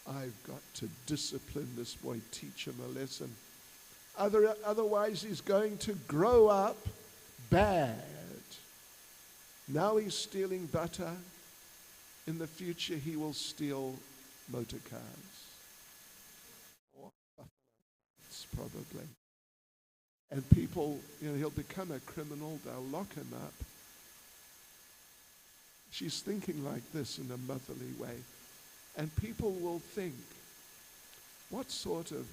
S4: I've got to discipline this boy, teach him a lesson. Otherwise, he's going to grow up bad. Now he's stealing butter. In the future, he will steal motor cars. Or buffaloes, probably. And people, he'll become a criminal. They'll lock him up. She's thinking like this in a motherly way. And people will think, what sort of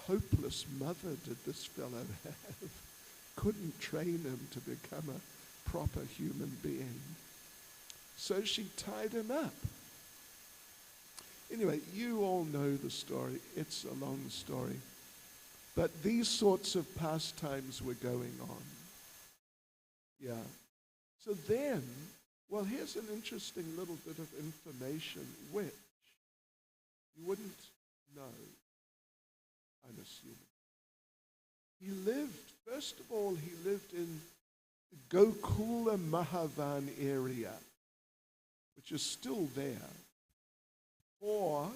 S4: hopeless mother did this fellow have? Couldn't train him to become a proper human being. So she tied him up. Anyway, you all know the story. It's a long story. But these sorts of pastimes were going on. Yeah. So then, well, here's an interesting little bit of information which you wouldn't know, I'm assuming. He lived, first of all, he lived in the Gokula Mahavan area, which is still there, for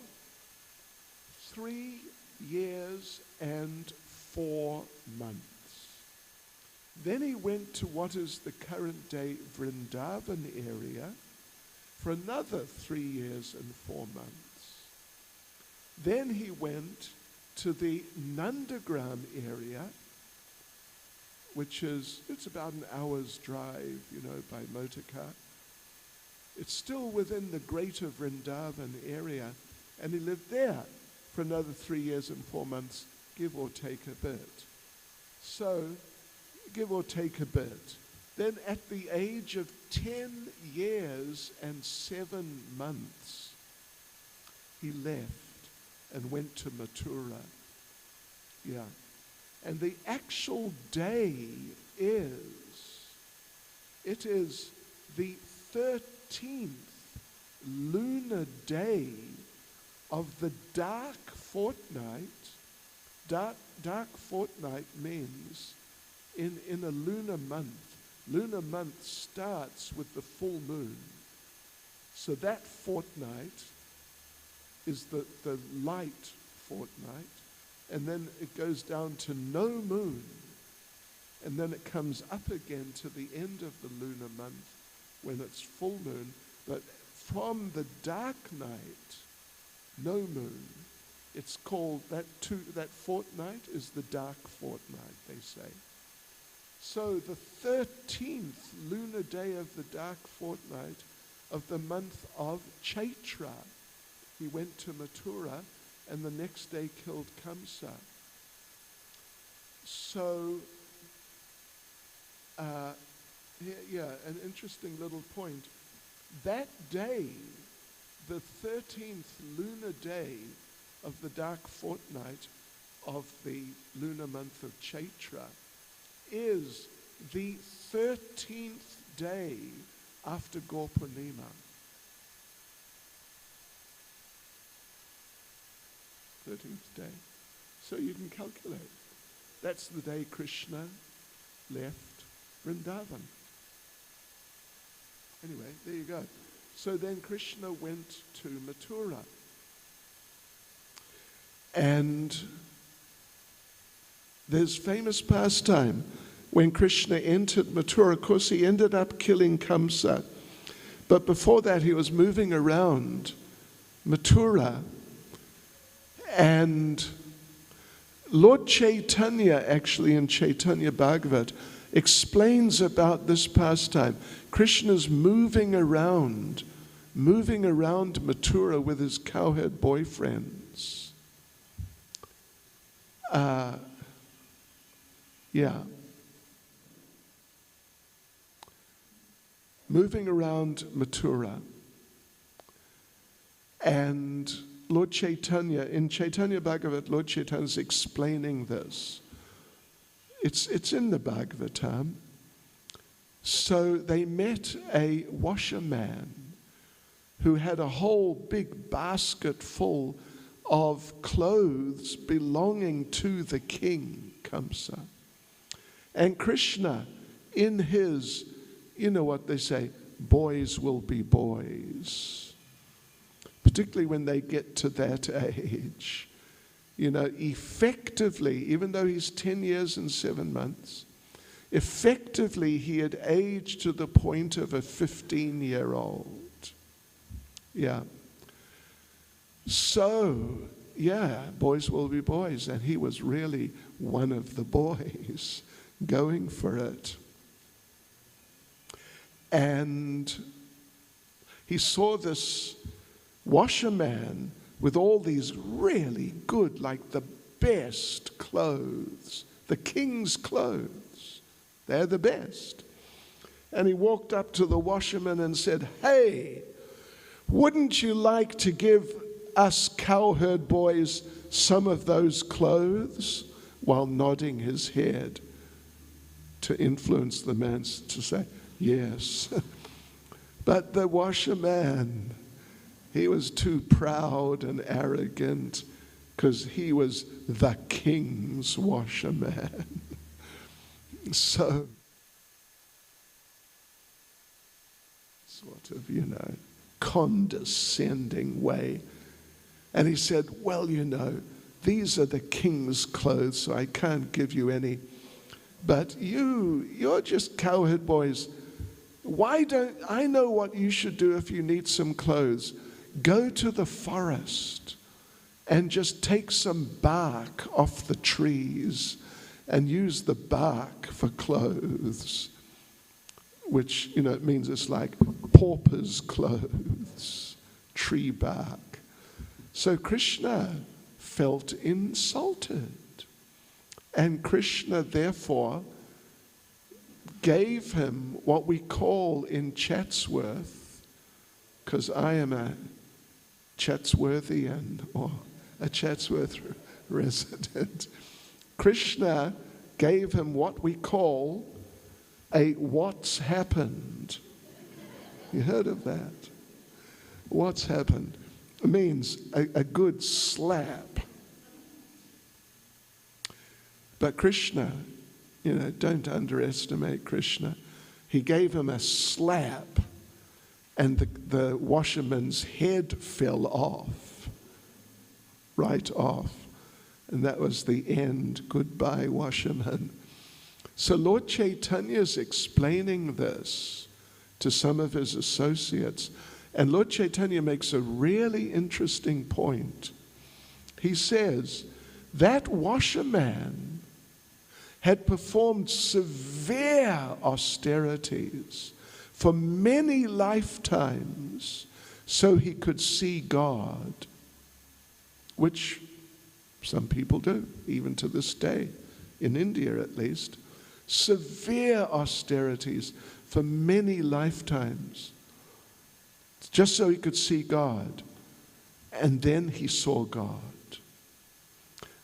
S4: 3 years and 4 months. Then he went to what is the current day Vrindavan area for another 3 years and 4 months. Then he went to the Nandagram area, which is, it's about an hour's drive, by motor car. It's still within the greater Vrindavan area, and he lived there for another 3 years and 4 months, give or take a bit. So, give or take a bit. Then at the age of 10 years and 7 months, he left and went to Mathura. Yeah. And the actual day it is the 13th lunar day of the dark fortnight. Dark fortnight means in a lunar month starts with the full moon. So that fortnight is the light fortnight, and then it goes down to no moon, and then it comes up again to the end of the lunar month when it's full moon. But from the dark night, no moon, it's called that fortnight is the dark fortnight, they say. So the 13th lunar day of the dark fortnight of the month of Chaitra, he went to Mathura, and the next day killed Kamsa. So, an interesting little point. That day, the 13th lunar day of the dark fortnight of the lunar month of Chaitra is the 13th day after Gorpurnima. 13th day. So you can calculate. That's the day Krishna left Vrindavan. Anyway, there you go. So then Krishna went to Mathura. And there's famous pastime when Krishna entered Mathura. Of course, he ended up killing Kamsa. But before that, he was moving around Mathura. And Lord Chaitanya, actually in Chaitanya Bhagavat, explains about this pastime. Krishna's moving around Mathura with his cowherd boyfriends. Moving around Mathura. And Lord Chaitanya, in Chaitanya Bhagavat, Lord Chaitanya is explaining this. It's in the Bhagavatam. So they met a washerman who had a whole big basket full of clothes belonging to the king, Kamsa. And Krishna, in his, you know what they say, boys will be boys. Particularly when they get to that age. Effectively, even though he's 10 years and 7 months, effectively he had aged to the point of a 15-year-old. Yeah. So, boys will be boys. And he was really one of the boys going for it. And he saw this washerman with all these really good, like the best clothes, the king's clothes. They're the best. And he walked up to the washerman and said, "Hey, wouldn't you like to give us cowherd boys some of those clothes?" While nodding his head. to influence the man to say yes. But the washerman, he was too proud and arrogant because he was the king's washerman. So, sort of, condescending way. And he said, well, these are the king's clothes, so I can't give you any. But you're just cowherd boys. I know what you should do if you need some clothes. Go to the forest and just take some bark off the trees and use the bark for clothes, which, it means it's like pauper's clothes, tree bark. So Krishna felt insulted. And Krishna, therefore, gave him what we call in Chatsworth, because I am a Chatsworthian or a Chatsworth resident, Krishna gave him what we call a what's happened. You heard of that? What's happened? It means a good slap. But Krishna, don't underestimate Krishna. He gave him a slap, and the washerman's head fell off, right off. And that was the end. Goodbye, washerman. So Lord Chaitanya is explaining this to some of his associates. And Lord Chaitanya makes a really interesting point. He says, that washerman had performed severe austerities for many lifetimes so he could see God, which some people do, even to this day, in India at least. Severe austerities for many lifetimes, just so he could see God. And then he saw God.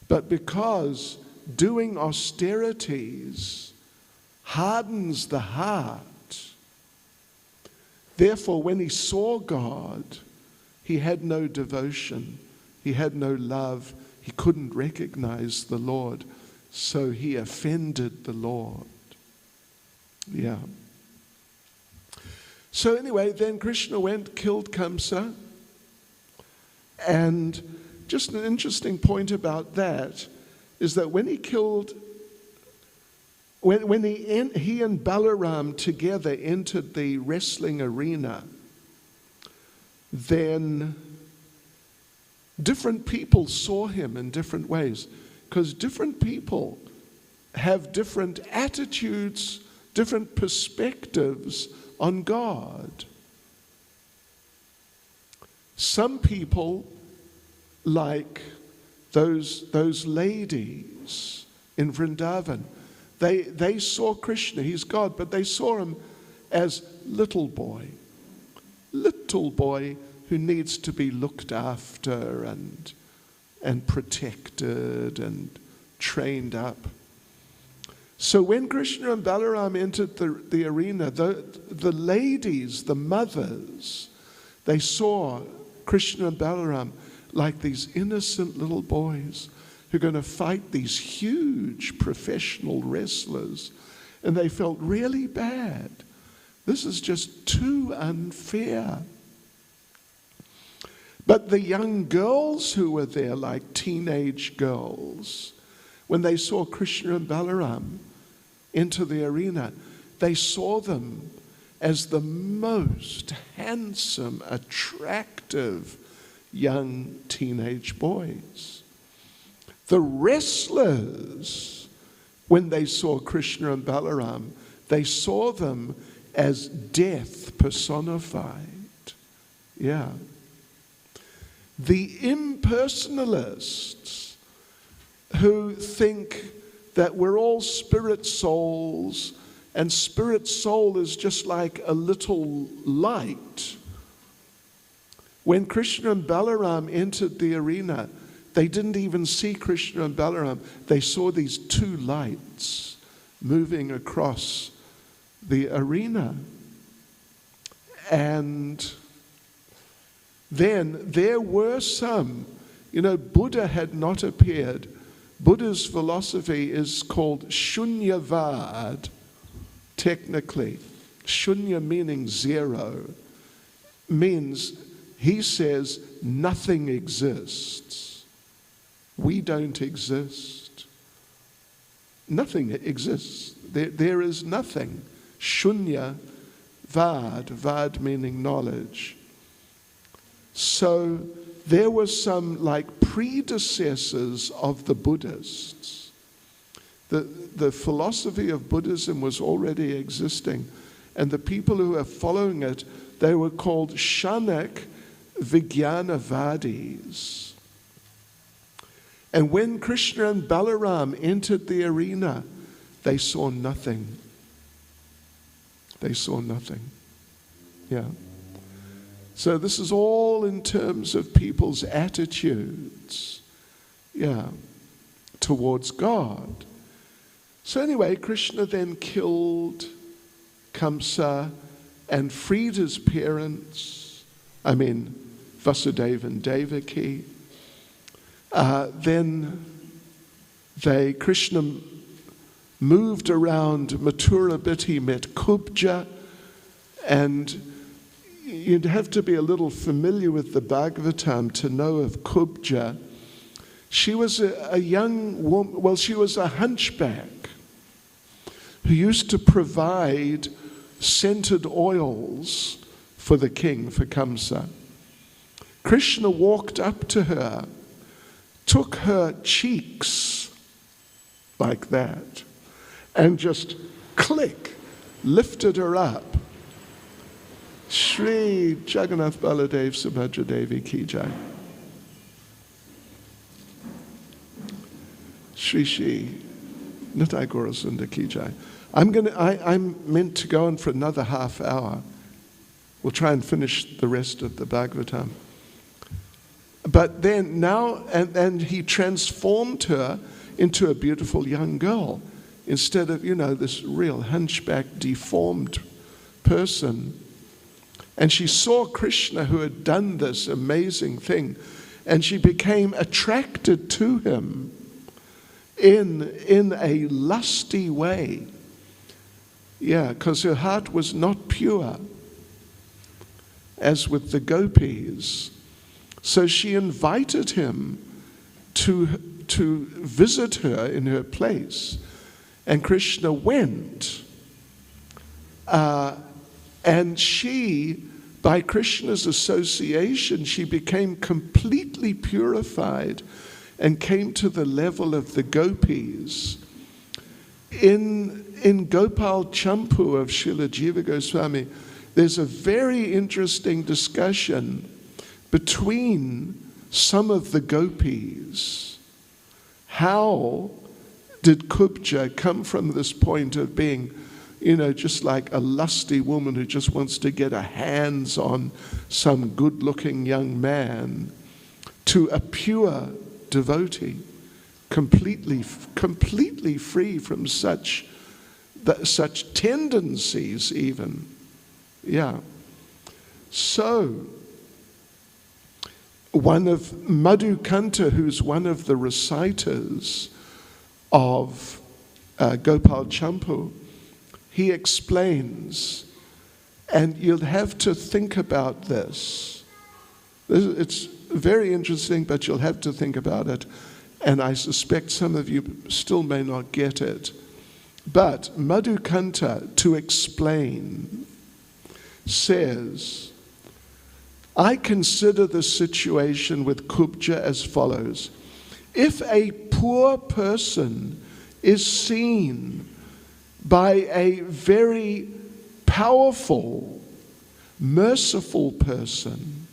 S4: But because doing austerities hardens the heart, therefore when he saw God, he had no devotion, he had no love, he couldn't recognize the Lord, so he offended the Lord. Yeah. So anyway, then Krishna went, killed Kamsa. And just an interesting point about that is that when he killed, when he and Balaram together entered the wrestling arena, then different people saw him in different ways, because different people have different attitudes, different perspectives on God. Some people, like those ladies in Vrindavan, they saw Krishna, he's God, but they saw him as little boy who needs to be looked after and protected and trained up. So when Krishna and Balaram entered the arena, the ladies, the mothers, they saw Krishna and Balaram like these innocent little boys who are going to fight these huge professional wrestlers. And they felt really bad. This is just too unfair. But the young girls who were there, like teenage girls, when they saw Krishna and Balaram enter the arena, they saw them as the most handsome, attractive young teenage boys. The wrestlers, when they saw Krishna and Balaram, they saw them as death personified. Yeah. The impersonalists who think that we're all spirit souls and spirit soul is just like a little light. When Krishna and Balaram entered the arena, they didn't even see Krishna and Balaram. They saw these two lights moving across the arena. And then there were some, Buddha had not appeared. Buddha's philosophy is called Shunyavad, technically. Shunya meaning zero, means he says nothing exists. We don't exist. Nothing exists. There is nothing. Shunya Vad meaning knowledge. So there were some like predecessors of the Buddhists. The philosophy of Buddhism was already existing, and the people who were following it, they were called Shanak Vijnanavadis. And when Krishna and Balaram entered the arena, they saw nothing. They saw nothing. Yeah. So this is all in terms of people's attitudes, towards God. So anyway, Krishna then killed Kamsa and freed his parents, Vasudeva and Devaki. Then Krishna moved around Mathura, but he met Kubja, and you'd have to be a little familiar with the Bhagavatam to know of Kubja. She was a young woman, she was a hunchback who used to provide scented oils for the king, for Kamsa. Krishna walked up to her, took her cheeks like that, and just click, lifted her up. Shri Jagannath Baladev Subhadra Devi Ki Jai. Shri Shri Nitai Gaura Sundar Ki Jai. I'm meant to go on for another half hour. We'll try and finish the rest of the Bhagavatam. But then now, and he transformed her into a beautiful young girl. Instead of, this real hunchback, deformed person. And she saw Krishna, who had done this amazing thing, and she became attracted to him in a lusty way. Yeah, because her heart was not pure, as with the gopis. So she invited him to visit her in her place. And Krishna went. And she, by Krishna's association, she became completely purified and came to the level of the gopis. In Gopal Champu of Srila Jiva Goswami, there's a very interesting discussion between some of the gopis. How did Kubja come from this point of being, just like a lusty woman who just wants to get her hands on some good-looking young man, to a pure devotee, completely free from such tendencies even. Yeah. So, one of Madhukanta, who's one of the reciters of Gopal Champu, he explains, and you'll have to think about this. It's very interesting, but you'll have to think about it, and I suspect some of you still may not get it. But Madhukanta, to explain, says, I consider the situation with Kubja as follows. If a poor person is seen by a very powerful, merciful person,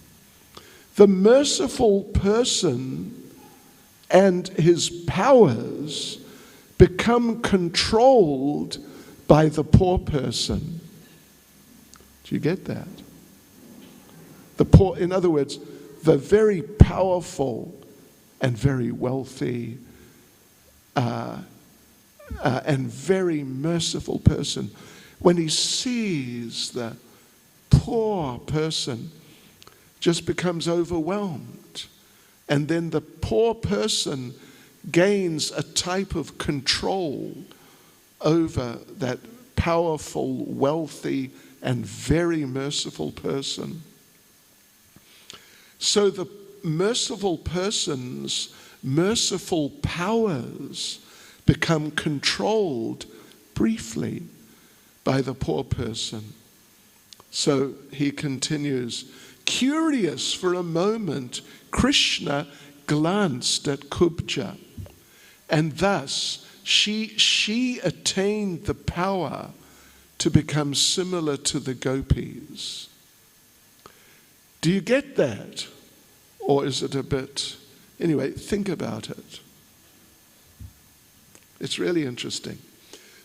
S4: the merciful person and his powers become controlled by the poor person. Do you get that? The poor, in other words, the very powerful and very wealthy and very merciful person, when he sees the poor person, just becomes overwhelmed. And then the poor person gains a type of control over that powerful, wealthy, and very merciful person. So the merciful person's merciful powers become controlled briefly by the poor person. So he continues, curious for a moment, Krishna glanced at Kubja, and thus she attained the power to become similar to the gopis. Do you get that? Or is it a bit... Anyway, think about it. It's really interesting.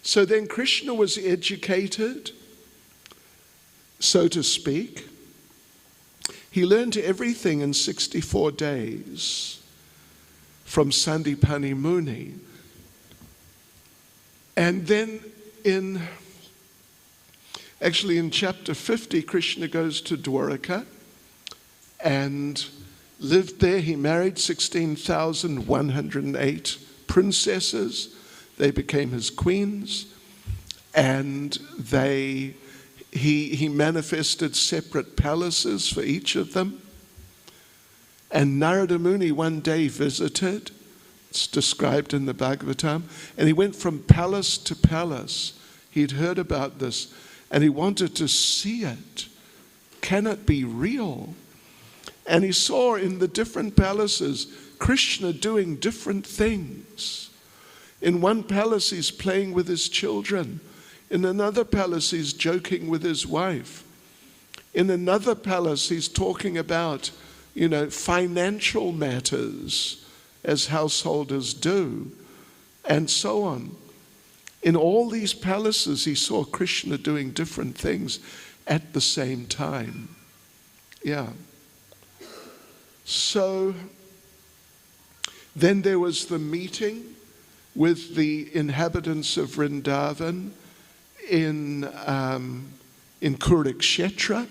S4: So then Krishna was educated, so to speak. He learned everything in 64 days from Sandipani Muni. And then in chapter 50, Krishna goes to Dwaraka and lived there. He married 16,108 princesses. They became his queens, and he manifested separate palaces for each of them. And Narada Muni one day visited, it's described in the Bhagavatam, and he went from palace to palace. He'd heard about this, and he wanted to see it. Can it be real? And he saw in the different palaces Krishna doing different things. In one palace he's playing with his children. In another palace he's joking with his wife. In another palace he's talking about, financial matters as householders do, and so on. In all these palaces he saw Krishna doing different things at the same time. Yeah. So then there was the meeting with the inhabitants of Vrindavan in Kurukshetra.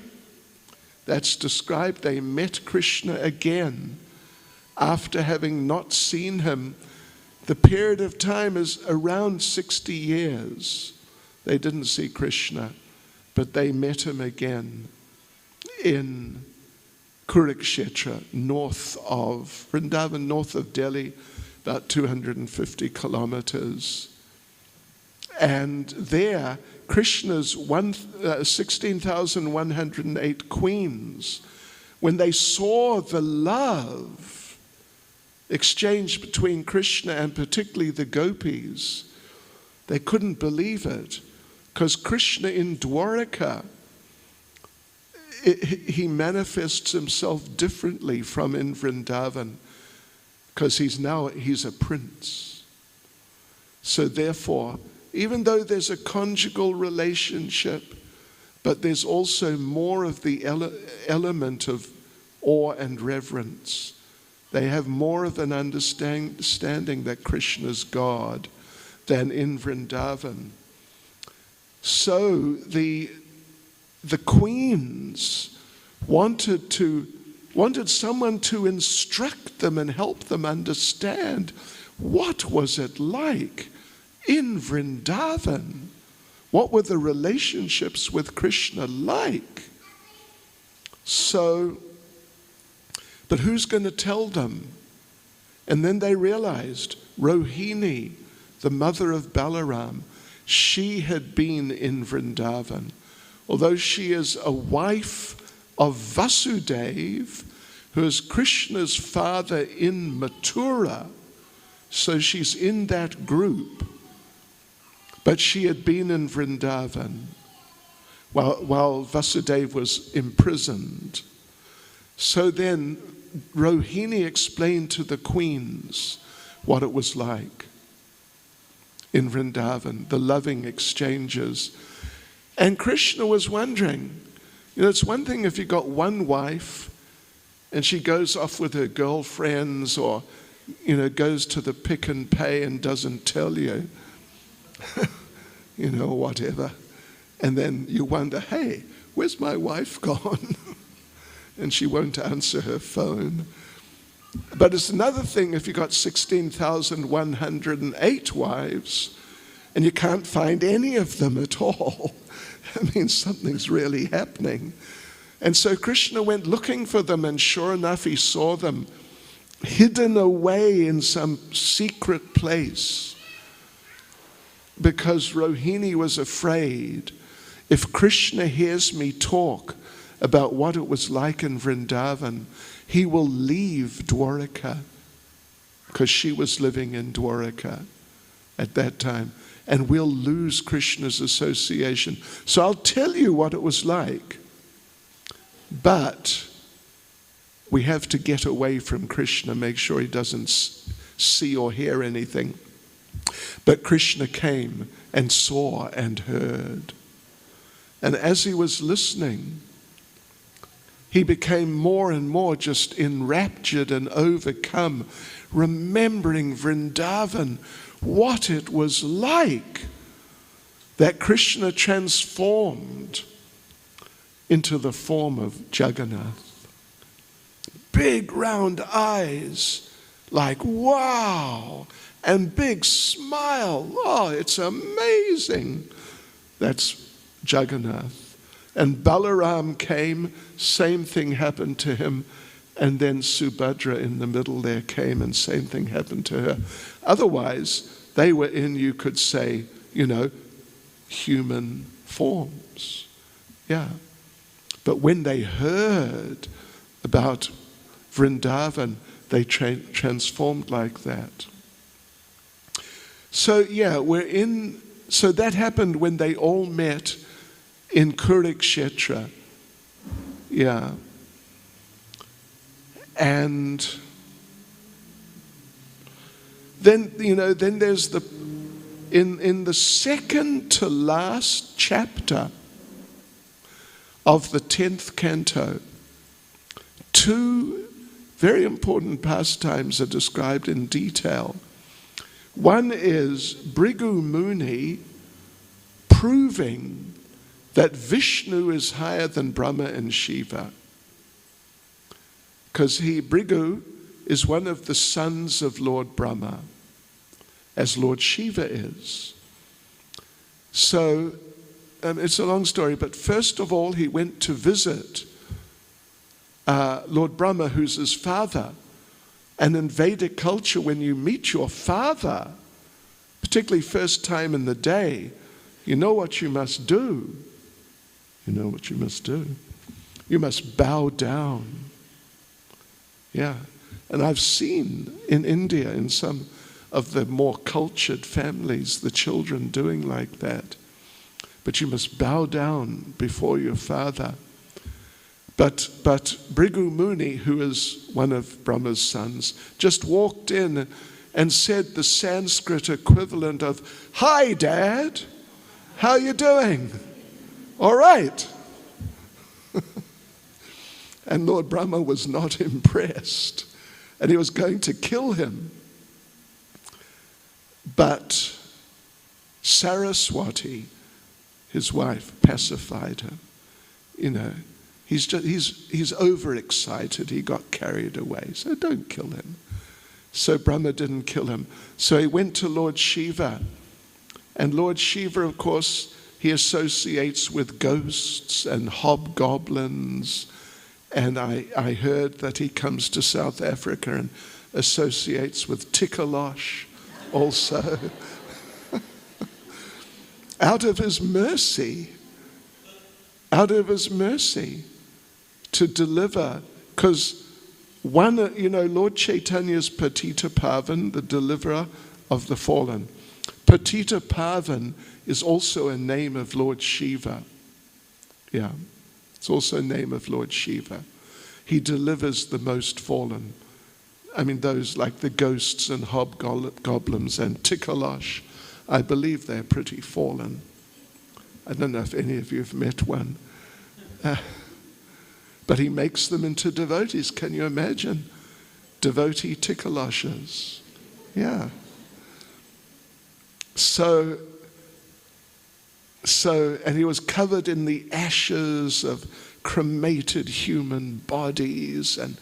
S4: That's described. They met Krishna again after having not seen him. The period of time is around 60 years. They didn't see Krishna, but they met him again in Kurukshetra, north of Vrindavan, north of Delhi, about 250 kilometers. And there, Krishna's 16,108 queens, when they saw the love exchanged between Krishna and particularly the gopis, they couldn't believe it. Because Krishna in Dwaraka, he manifests himself differently from in Vrindavan, because he's a prince. So therefore, even though there's a conjugal relationship, but there's also more of the element of awe and reverence. They have more of an understanding that Krishna's God than in Vrindavan. So the queens wanted someone to instruct them and help them understand what was it like in Vrindavan. What were the relationships with Krishna like? So, but who's going to tell them? And then they realized Rohini, the mother of Balaram, she had been in Vrindavan. Although she is a wife of Vasudeva, who is Krishna's father in Mathura, so she's in that group. But she had been in Vrindavan while Vasudeva was imprisoned. So then Rohini explained to the queens what it was like in Vrindavan, the loving exchanges. And Krishna was wondering, it's one thing if you got one wife and she goes off with her girlfriends or, goes to the Pick and Pay and doesn't tell you. you know, or whatever. And then you wonder, hey, where's my wife gone? And she won't answer her phone. But it's another thing if you've got 16,108 wives and you can't find any of them at all. I mean, something's really happening. And so Krishna went looking for them, and sure enough, he saw them hidden away in some secret place. Because Rohini was afraid, if Krishna hears me talk about what it was like in Vrindavan, he will leave Dwaraka, because she was living in Dwaraka at that time, and we'll lose Krishna's association. So I'll tell you what it was like, but we have to get away from Krishna, make sure he doesn't see or hear anything. But Krishna came and saw and heard. And as he was listening, he became more and more just enraptured and overcome, remembering Vrindavan, what it was like that Krishna transformed into the form of Jagannath. Big round eyes, like wow, and big smile. Oh, it's amazing. That's Jagannath. And Balaram came, same thing happened to him. And then Subhadra in the middle there came, and same thing happened to her. Otherwise, they were in, you could say, you know, human forms. Yeah. But when they heard about Vrindavan, they transformed like that. So yeah, so that happened when they all met in Kurukshetra. Yeah. And then, then there's in the second to last chapter of the 10th canto, two very important pastimes are described in detail. One is Bhrigu Muni proving that Vishnu is higher than Brahma and Shiva. Because Bhrigu is one of the sons of Lord Brahma, as Lord Shiva is. So, it's a long story, but first of all, he went to visit Lord Brahma, who's his father. And in Vedic culture, when you meet your father, particularly first time in the day, you know what you must do. You know what you must do. You must bow down. Yeah. And I've seen in India, in some of the more cultured families, the children doing like that. But you must bow down before your father. But Bhrigu Muni, who is one of Brahma's sons, just walked in and said the Sanskrit equivalent of, "Hi, Dad, how you doing? All right." And Lord Brahma was not impressed, and he was going to kill him. But Saraswati, his wife, pacified him. He's overexcited. He got carried away. So don't kill him. So Brahma didn't kill him. So he went to Lord Shiva. And Lord Shiva, of course, he associates with ghosts and hobgoblins. And I heard that he comes to South Africa and associates with Tikalosh also. Out of his mercy to deliver, because Lord Chaitanya's Patita Pavan, the deliverer of the fallen. Patita Pavan is also a name of Lord Shiva. Yeah, it's also a name of Lord Shiva. He delivers the most fallen. I mean, those like the ghosts and hobgoblins and Tikalosh, I believe they're pretty fallen. I don't know if any of you have met one. But he makes them into devotees. Can you imagine? Devotee Tikaloshes. Yeah. So And he was covered in the ashes of cremated human bodies and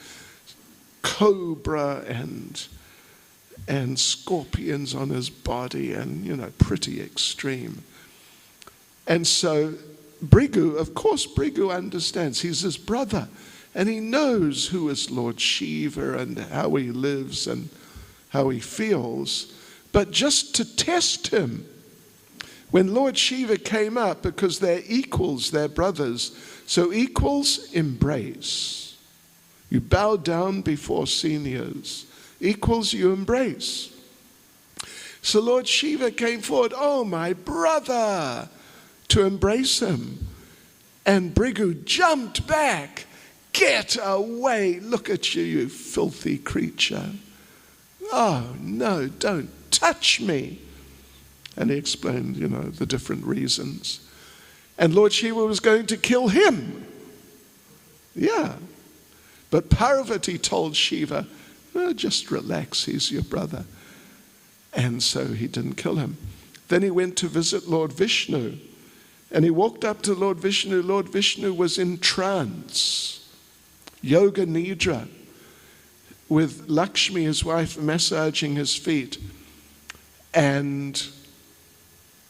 S4: cobra and scorpions on his body, and pretty extreme. And so Brigu, of course, Brigu understands. He's his brother, and he knows who is Lord Shiva and how he lives and how he feels. But just to test him, when Lord Shiva came up, because they're equals, they're brothers, so equals embrace. You bow down before seniors. Equals you embrace. So Lord Shiva came forward, "Oh, my brother," to embrace him. And Brigu jumped back. "Get away. Look at you, you filthy creature. Oh, no, don't touch me." And he explained, the different reasons. And Lord Shiva was going to kill him. Yeah. But Parvati told Shiva, "Just relax, he's your brother." And so he didn't kill him. Then he went to visit Lord Vishnu. And he walked up to Lord Vishnu. Lord Vishnu was in trance, yoga nidra, with Lakshmi, his wife, massaging his feet. And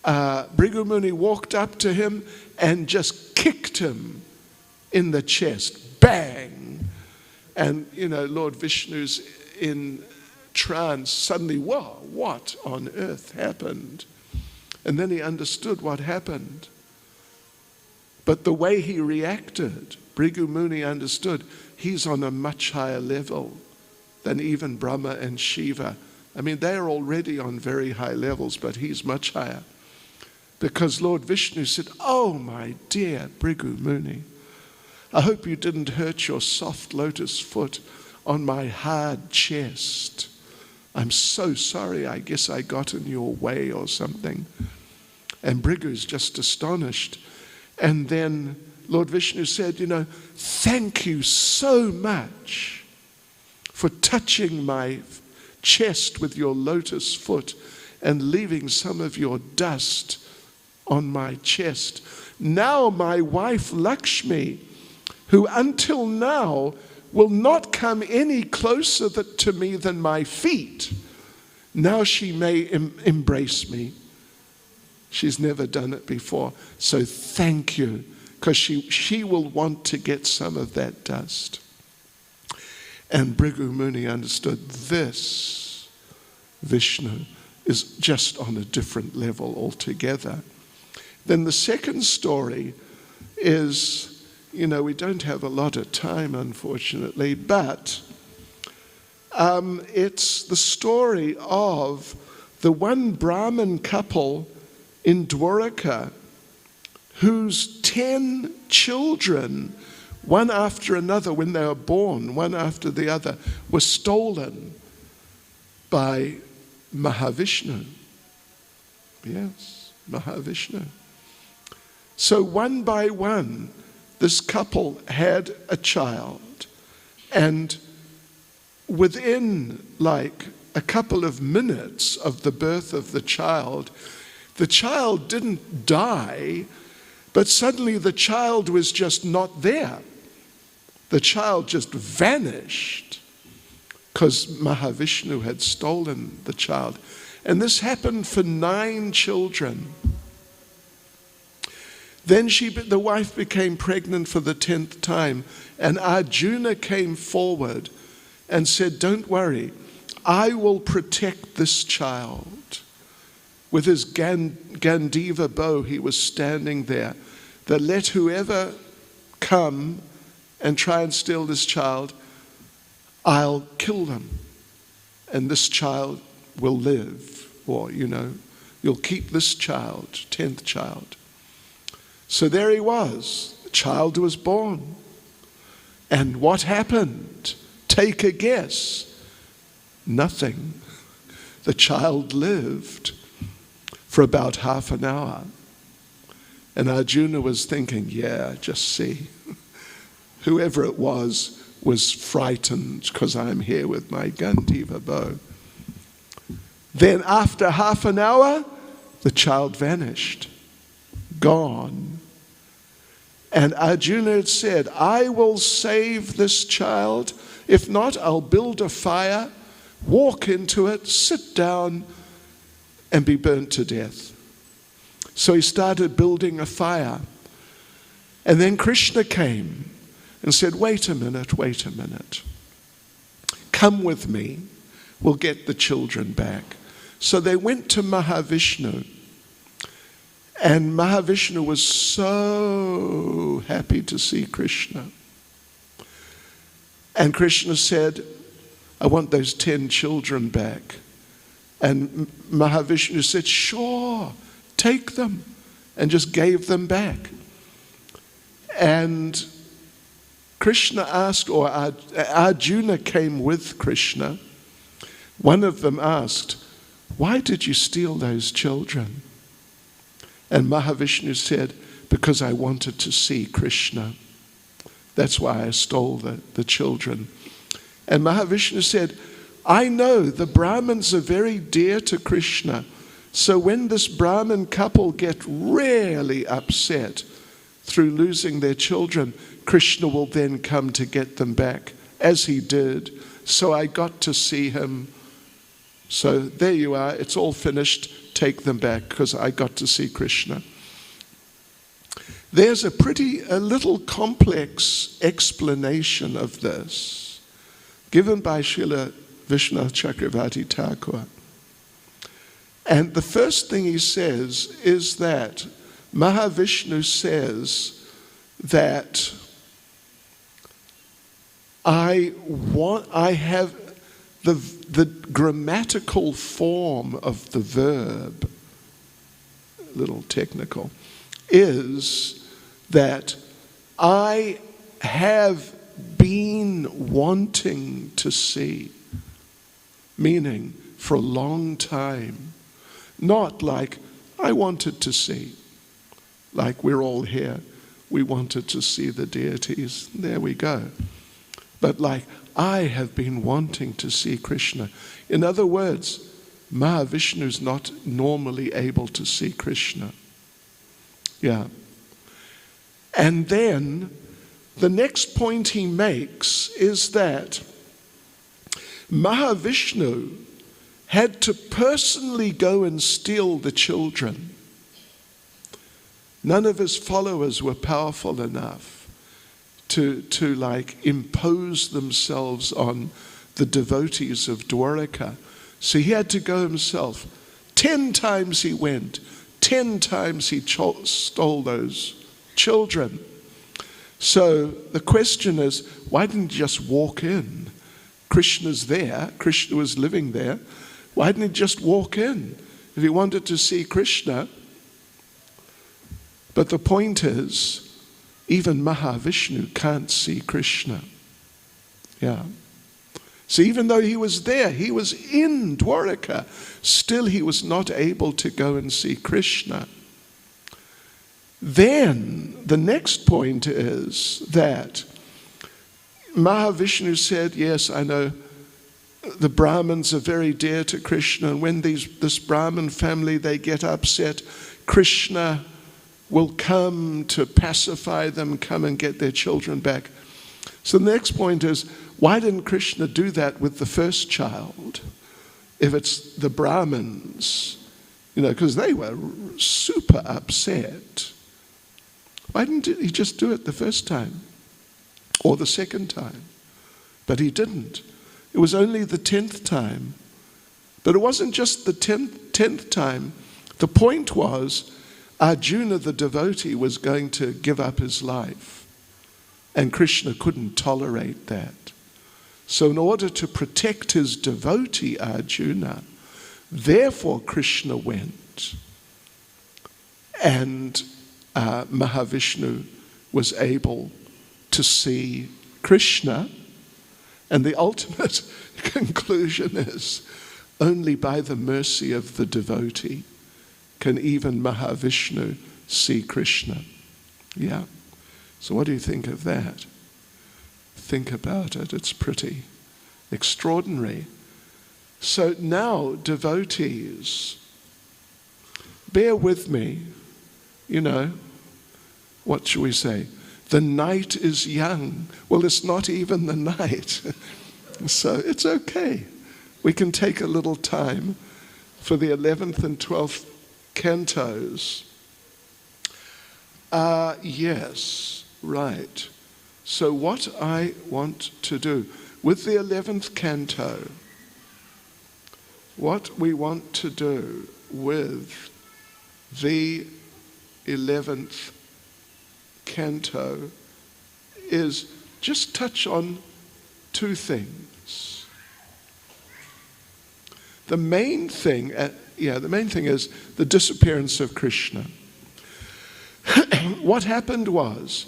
S4: Brigu Muni walked up to him and just kicked him in the chest. Bang! And, Lord Vishnu's in trance. Suddenly, whoa, what on earth happened? And then he understood what happened. But the way he reacted, Brigu Muni understood he's on a much higher level than even Brahma and Shiva. I mean, they're already on very high levels, but he's much higher. Because Lord Vishnu said, "Oh, my dear Brigu Muni, I hope you didn't hurt your soft lotus foot on my hard chest. I'm so sorry. I guess I got in your way or something." And Brigu's just astonished. And then Lord Vishnu said, "Thank you so much for touching my chest with your lotus foot and leaving some of your dust on my chest. Now my wife Lakshmi, who until now will not come any closer to me than my feet, now she may embrace me. She's never done it before. So thank you, because she will want to get some of that dust." And Brigu Muni understood this Vishnu is just on a different level altogether. Then the second story is, we don't have a lot of time, unfortunately, but it's the story of the one Brahmin couple in Dwaraka whose 10 children, one after another, when they were born, one after the other, were stolen by Mahavishnu. Yes, Mahavishnu. So one by one, this couple had a child, and within like a couple of minutes of the birth of the child didn't die, but suddenly the child was just not there. The child just vanished because Mahavishnu had stolen the child. And this happened for 9 children. Then the wife became pregnant for the 10th time, and Arjuna came forward and said, "Don't worry, I will protect this child." With his Gandiva bow, he was standing there. That let whoever come and try and steal this child, I'll kill them. And this child will live. Or, you'll keep this child, 10th child. So there he was. The child was born. And what happened? Take a guess. Nothing. The child lived for about half an hour. And Arjuna was thinking, just see. Whoever it was frightened because I'm here with my Gandiva bow. Then after half an hour, the child vanished. gone. And Arjuna had said, I will save this child. If not, I'll build a fire, walk into it, sit down, and be burnt to death. So he started building a fire. And then Krishna came and said, wait a minute. Come with me. We'll get the children back. So they went to Mahavishnu. And Mahavishnu was so happy to see Krishna. And Krishna said, I want those 10 children back. And Mahavishnu said, sure, take them. And just gave them back. And Krishna asked, or Arjuna came with Krishna. One of them asked, why did you steal those children? And Mahavishnu said, because I wanted to see Krishna. That's why I stole the children. And Mahavishnu said, I know the Brahmins are very dear to Krishna. So when this Brahmin couple get really upset through losing their children, Krishna will then come to get them back, as he did. So I got to see him. So there you are, it's all finished. Take them back, because I got to see Krishna. There's a little complex explanation of this, given by Srila Vishnu Chakravarti Thakur. And the first thing he says is that Mahavishnu says that I have the grammatical form of the verb, a little technical, is that I have been wanting to see, meaning for a long time, not like I wanted to see, like we're all here, we wanted to see the deities, there we go. But like, I have been wanting to see Krishna. In other words, Mahavishnu is not normally able to see Krishna. Yeah. And then the next point he makes is that Mahavishnu had to personally go and steal the children. None of his followers were powerful enough to like impose themselves on the devotees of Dwaraka. So he had to go himself. 10 times he went. 10 times he stole those children. So the question is, why didn't he just walk in? Krishna's there. Krishna was living there. Why didn't he just walk in if he wanted to see Krishna? But the point is, even Mahavishnu can't see Krishna. Yeah. So even though he was there, he was in Dwaraka, still he was not able to go and see Krishna. Then the next point is that Mahavishnu said, yes, I know the Brahmins are very dear to Krishna, and when this Brahmin family, they get upset, Krishna will come to pacify them, come and get their children back. So the next point is, why didn't Krishna do that with the first child? If it's the Brahmins, because they were super upset. Why didn't he just do it the first time? Or the second time? But he didn't. It was only the 10th time. But it wasn't just the 10th time. The point was, Arjuna, the devotee, was going to give up his life. And Krishna couldn't tolerate that. So in order to protect his devotee, Arjuna, therefore Krishna went. And Mahavishnu was able to see Krishna. And the ultimate conclusion is, only by the mercy of the devotee can even Mahavishnu see Krishna. Yeah. So what do you think of that? Think about it. It's pretty extraordinary. So now, devotees, bear with me. you know, what shall we say? The night is young. Well, it's not even the night. So it's okay. We can take a little time for the 11th and 12th cantos. Yes, right. So what I want to do with the 11th canto, what we want to do with the 11th canto is just touch on two things. The main thing is the disappearance of Krishna. What happened was,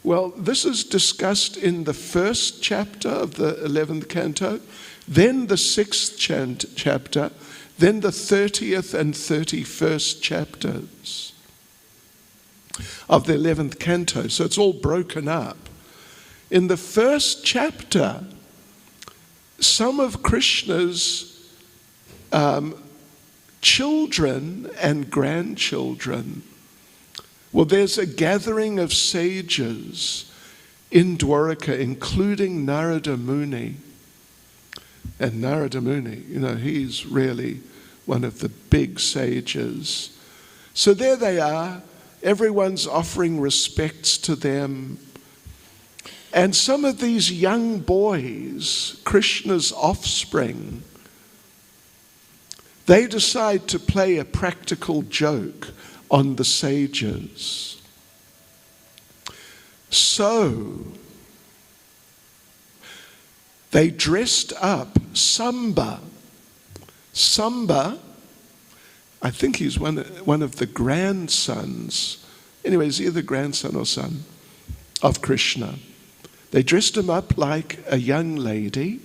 S4: well, this is discussed in the first chapter of the 11th canto, then the 6th chapter, then the 30th and 31st chapters of the 11th canto. So it's all broken up. In the first chapter, some of Krishna's children and grandchildren, well, there's a gathering of sages in Dwaraka, including Narada Muni. And Narada Muni, you know, he's really one of the big sages. So there they are. Everyone's offering respects to them. And some of these young boys, Krishna's offspring, they decide to play a practical joke on the sages. So they dressed up Samba. Samba, I think he's one of the grandsons. Anyway, he's either grandson or son of Krishna. They dressed him up like a young lady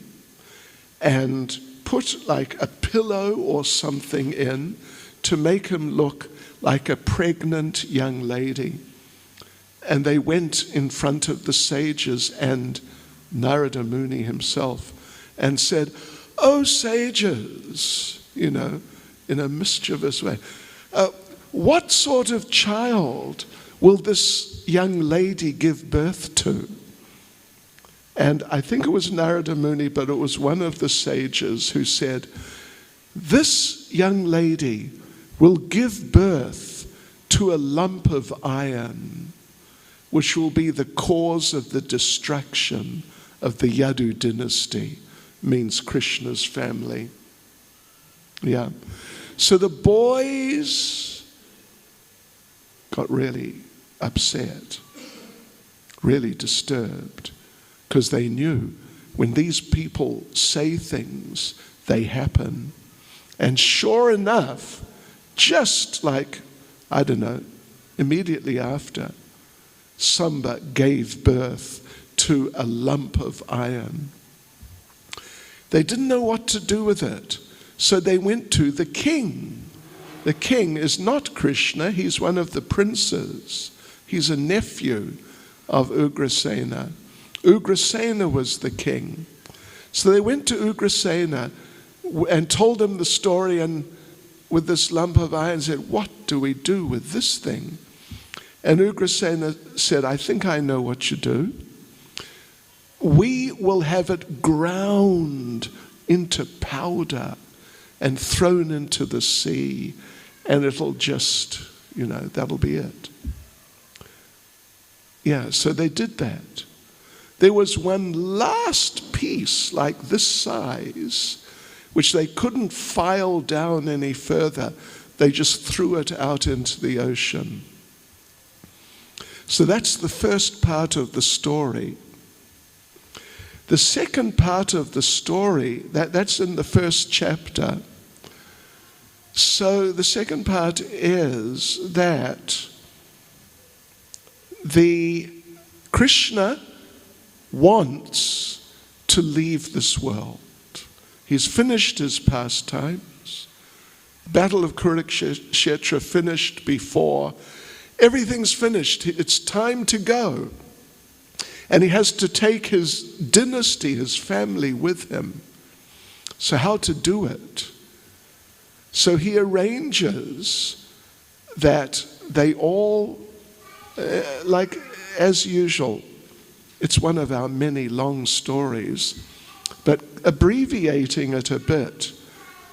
S4: and put like a pillow or something in to make him look like a pregnant young lady. And they went in front of the sages and Narada Muni himself and said, "Oh, sages," you know, in a mischievous way, "what sort of child will this young lady give birth to?" And I think it was Narada Muni, but it was one of the sages who said, "This young lady will give birth to a lump of iron, which will be the cause of the destruction of the Yadu dynasty," means Krishna's family. Yeah. So the boys got really upset, really disturbed, because they knew when these people say things, they happen. And sure enough, just like, I don't know, immediately after, Samba gave birth to a lump of iron. They didn't know what to do with it, so they went to the king. The king is not Krishna, he's one of the princes. He's a nephew of Ugrasena. Ugrasena was the king. So they went to Ugrasena and told him the story, and with this lump of iron said, "What do we do with this thing?" And Ugrasena said, "I think I know what you do. We will have it ground into powder and thrown into the sea, and it'll just, that'll be it." Yeah, so they did that. There was one last piece like this size, which they couldn't file down any further. They just threw it out into the ocean. So that's the first part of the story. The second part of the story, that's in the first chapter. So the second part is that the Krishna wants to leave this world. He's finished his pastimes. Battle of Kurukshetra finished before. Everything's finished. It's time to go. And he has to take his dynasty, his family with him. So how to do it? So he arranges that they all, like as usual, it's one of our many long stories, but abbreviating it a bit,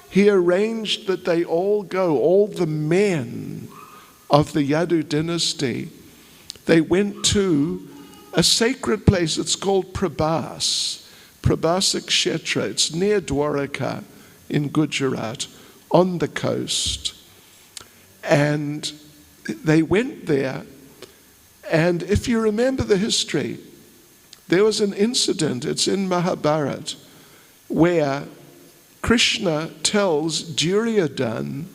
S4: he arranged that they all go, all the men of the Yadu dynasty, they went to a sacred place. It's called Prabhas Kshetra. It's near Dwaraka in Gujarat, on the coast. And they went there, and if you remember the history, there was an incident, it's in Mahabharata, where Krishna tells Duryodhana,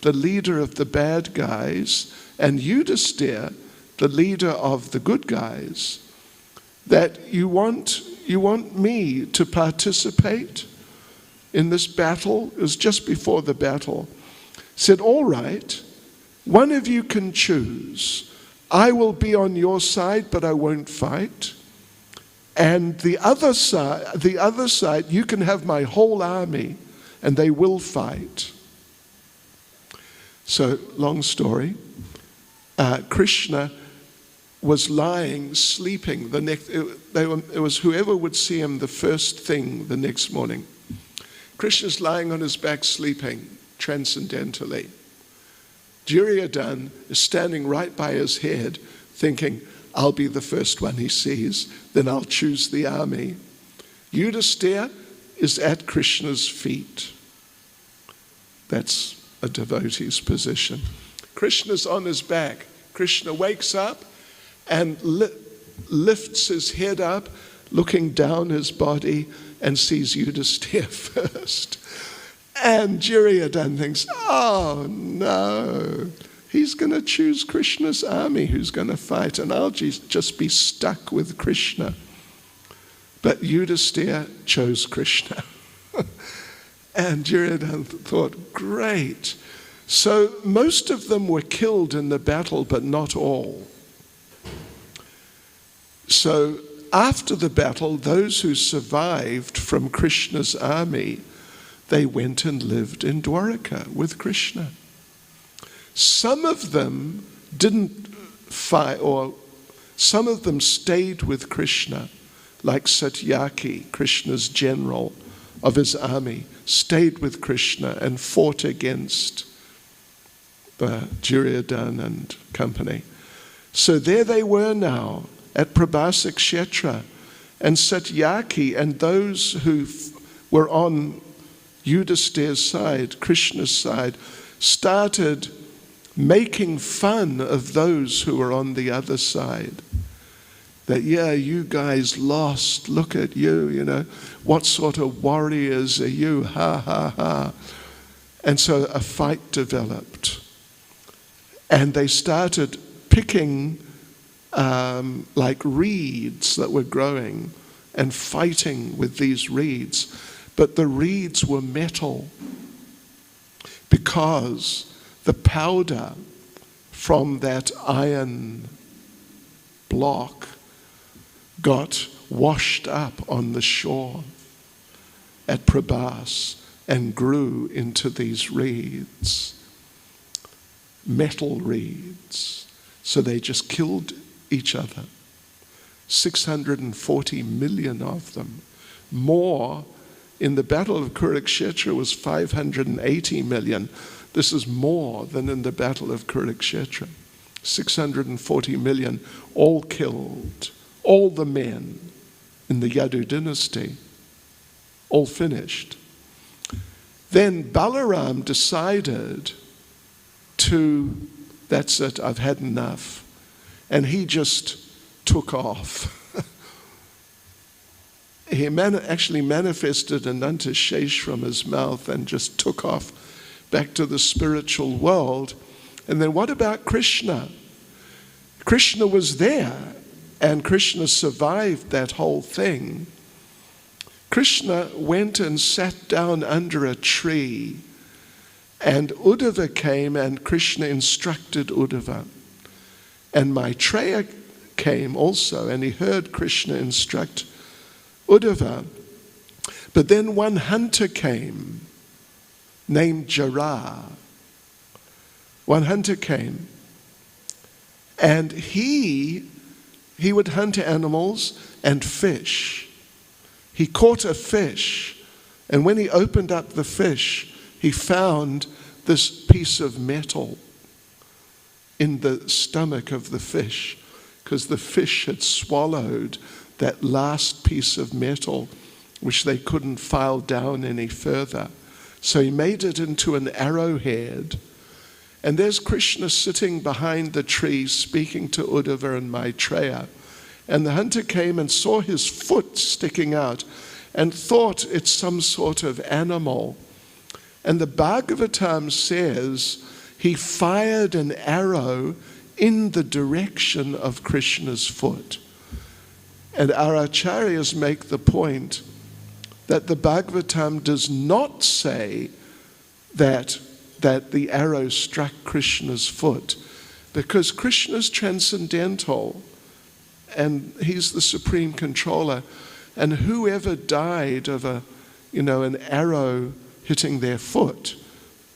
S4: the leader of the bad guys, and Yudhisthira, the leader of the good guys, that you want me to participate in this battle. It was just before the battle. Said, all right, one of you can choose. I will be on your side, but I won't fight. And the other side, you can have my whole army, and they will fight. So, long story. Krishna was lying, sleeping. It was whoever would see him the first thing the next morning. Krishna's lying on his back, sleeping transcendentally. Duryodhana is standing right by his head, thinking, I'll be the first one he sees, then I'll choose the army. Yudhisthira is at Krishna's feet. That's a devotee's position. Krishna's on his back. Krishna wakes up and lifts his head up, looking down his body, and sees Yudhisthira first. And Duryodhana thinks, oh no, he's going to choose Krishna's army who's going to fight, and I'll just be stuck with Krishna. But Yudhisthira chose Krishna. And Duryodhana thought, great. So most of them were killed in the battle, but not all. So after the battle, those who survived from Krishna's army, they went and lived in Dwaraka with Krishna. Some of them didn't fight, or some of them stayed with Krishna, like Satyaki, Krishna's general of his army, stayed with Krishna and fought against the Duryodhana and company. So there they were now at Prabhas Kshetra, and Satyaki and those who were on Yudhisthira's side, Krishna's side, started making fun of those who were on the other side. That, yeah, you guys lost, look at you, what sort of warriors are you, ha, ha, ha. And so a fight developed. And they started picking like reeds that were growing and fighting with these reeds. But the reeds were metal because the powder from that iron block got washed up on the shore at Prabhas and grew into these reeds, metal reeds. So they just killed each other. 640 million of them. More in the Battle of Kurukshetra was 580 million. This is more than in the Battle of Kurukshetra. 640 million, all killed. All the men in the Yadu dynasty, all finished. Then Balaram decided that's it, I've had enough. And he just took off. He actually manifested Ananta Shesh from his mouth and just took off back to the spiritual world. And then what about Krishna? Krishna was there, and Krishna survived that whole thing. Krishna went and sat down under a tree, and Uddhava came, and Krishna instructed Uddhava. And Maitreya came also, and he heard Krishna instruct Uddhava. But then one hunter came, named Jara. One hunter came, And he would hunt animals and fish. He caught a fish, and when he opened up the fish, he found this piece of metal in the stomach of the fish, because the fish had swallowed that last piece of metal, which they couldn't file down any further. So he made it into an arrowhead. And there's Krishna sitting behind the tree speaking to Uddhava and Maitreya. And the hunter came and saw his foot sticking out and thought it's some sort of animal. And the Bhagavatam says he fired an arrow in the direction of Krishna's foot. And our acharyas make the point that the Bhagavatam does not say that the arrow struck Krishna's foot, because Krishna's transcendental and he's the supreme controller, and whoever died of an arrow hitting their foot,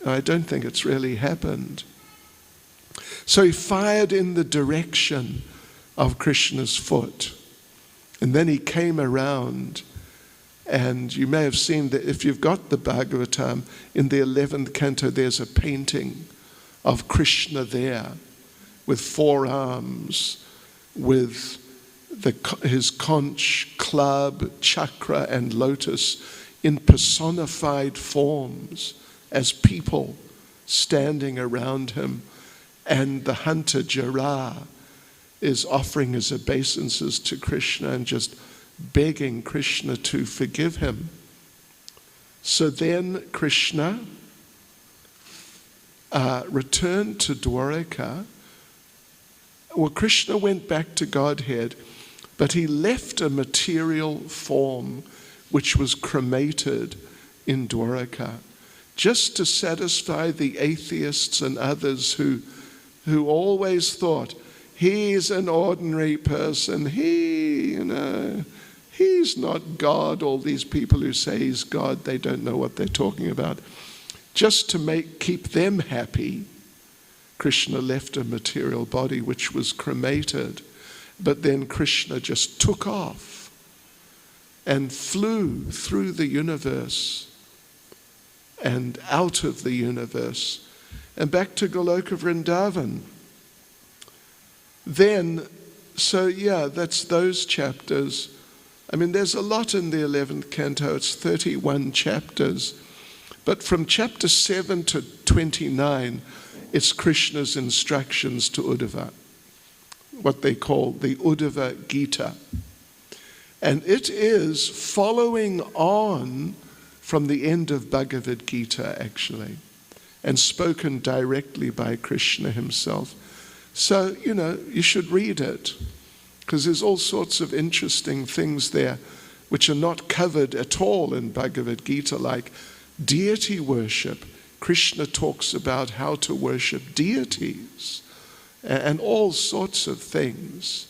S4: I don't think it's really happened. So he fired in the direction of Krishna's foot, and then he came around. And you may have seen that if you've got the Bhagavatam, in the 11th canto there's a painting of Krishna there with 4 arms, with his conch, club, chakra and lotus in personified forms as people standing around him. And the hunter Jara is offering his obeisances to Krishna and just begging Krishna to forgive him. So then Krishna returned to Dwaraka. Well, Krishna went back to Godhead, but he left a material form which was cremated in Dwaraka, just to satisfy the atheists and others who always thought, he's an ordinary person, he's not God. All these people who say he's God, they don't know what they're talking about. Just to keep them happy, Krishna left a material body which was cremated, but then Krishna just took off and flew through the universe and out of the universe and back to Goloka Vrindavan. Then, that's those chapters. I mean, there's a lot in the 11th canto. It's 31 chapters. But from chapter 7 to 29, it's Krishna's instructions to Uddhava, what they call the Uddhava Gita. And it is following on from the end of Bhagavad Gita, actually, and spoken directly by Krishna himself. So, you should read it, because there's all sorts of interesting things there which are not covered at all in Bhagavad Gita, like deity worship. Krishna talks about how to worship deities and all sorts of things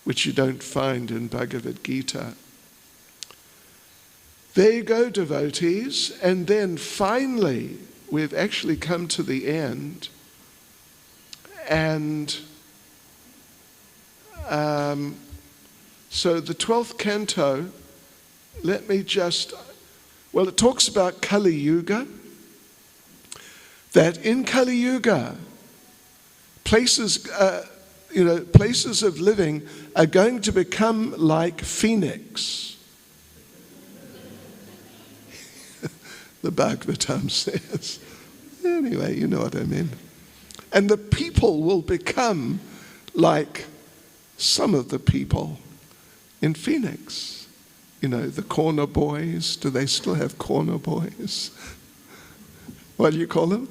S4: which you don't find in Bhagavad Gita. There you go, devotees. And then finally, we've actually come to the end. And so the 12th canto, it talks about Kali Yuga, that in Kali Yuga, places of living are going to become like Phoenix. The Bhagavatam says. Anyway, you know what I mean. And the people will become like some of the people in Phoenix. The corner boys. Do they still have corner boys? What do you call them?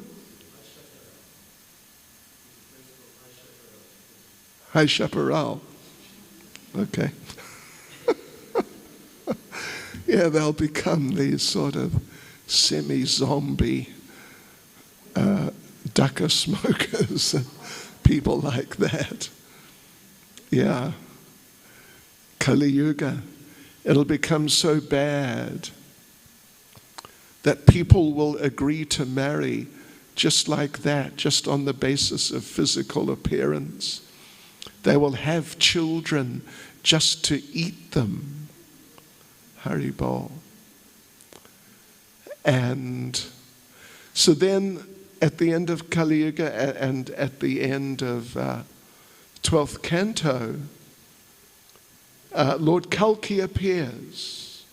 S4: High Chaparral. Okay. Yeah, they'll become these sort of semi-zombie dukkha smokers and people like that. Yeah. Kali Yuga. It'll become so bad that people will agree to marry just like that, just on the basis of physical appearance. They will have children just to eat them. Haribol. And so then at the end of Kali Yuga and at the end of 12th canto, Lord Kalki appears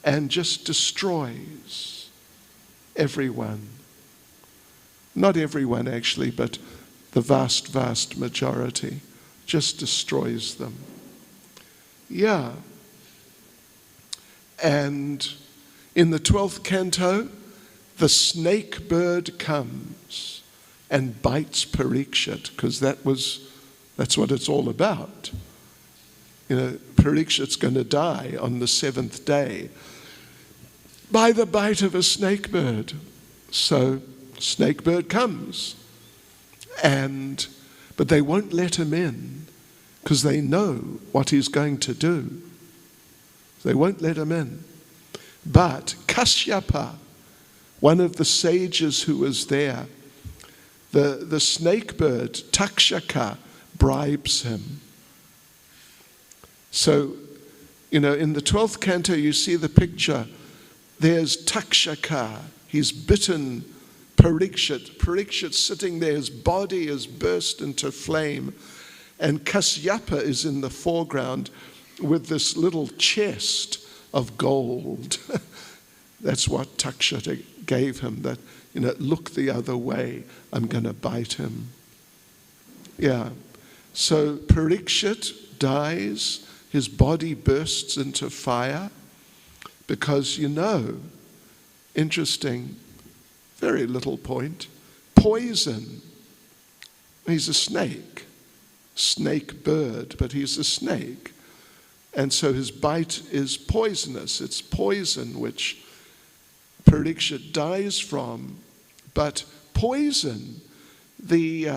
S4: and just destroys everyone. Not everyone actually, but the vast, vast majority. Just destroys them. Yeah. And in the 12th canto, the snake bird comes and bites Parikshit, because that's what it's all about. You know, Parikshit's going to die on the 7th day by the bite of a snake bird. So snake bird comes, but they won't let him in because they know what he's going to do. They won't let him in. But Kashyapa, one of the sages who was there, the snake bird, Takshaka, bribes him. So, you know, in the 12th canto, you see the picture. There's Takshaka. He's bitten Parikshit. Parikshit's sitting there. His body is burst into flame. And Kashyapa is in the foreground with this little chest of gold. That's what Takshaka gave him, that, you know, look the other way, I'm going to bite him. Yeah. So Parikshit dies, his body bursts into fire because, you know, interesting, very little point, poison. He's a snake bird, but he's a snake. And so his bite is poisonous. It's poison which Parikshit dies from. But poison, the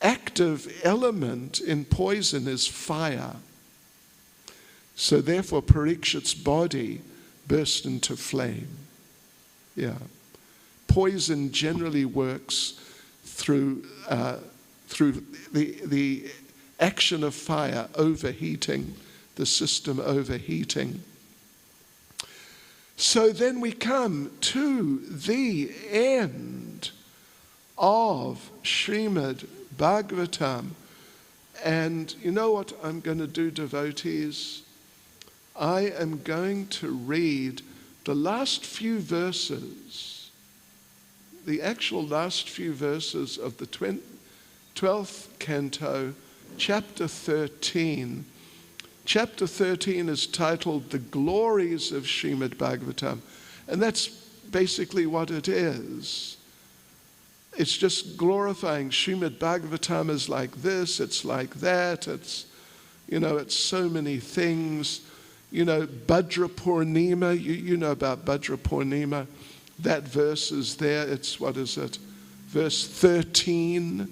S4: active element in poison is fire. So therefore Parikshit's body burst into flame. Yeah. Poison generally works through the action of fire overheating, the system overheating. So then we come to the end of Srimad Bhagavatam. And you know what I'm going to do, devotees? I am going to read the last few verses, the actual last few verses of the 12th canto, chapter 13. Chapter 13 is titled The Glories of Srimad Bhagavatam. And that's basically what it is. It's just glorifying Srimad Bhagavatam is like this, it's like that, it's, you know, it's so many things. You know, Bhadra Purnima, you know about Bhadra Purnima. That verse is there. It's, what is it? Verse 13,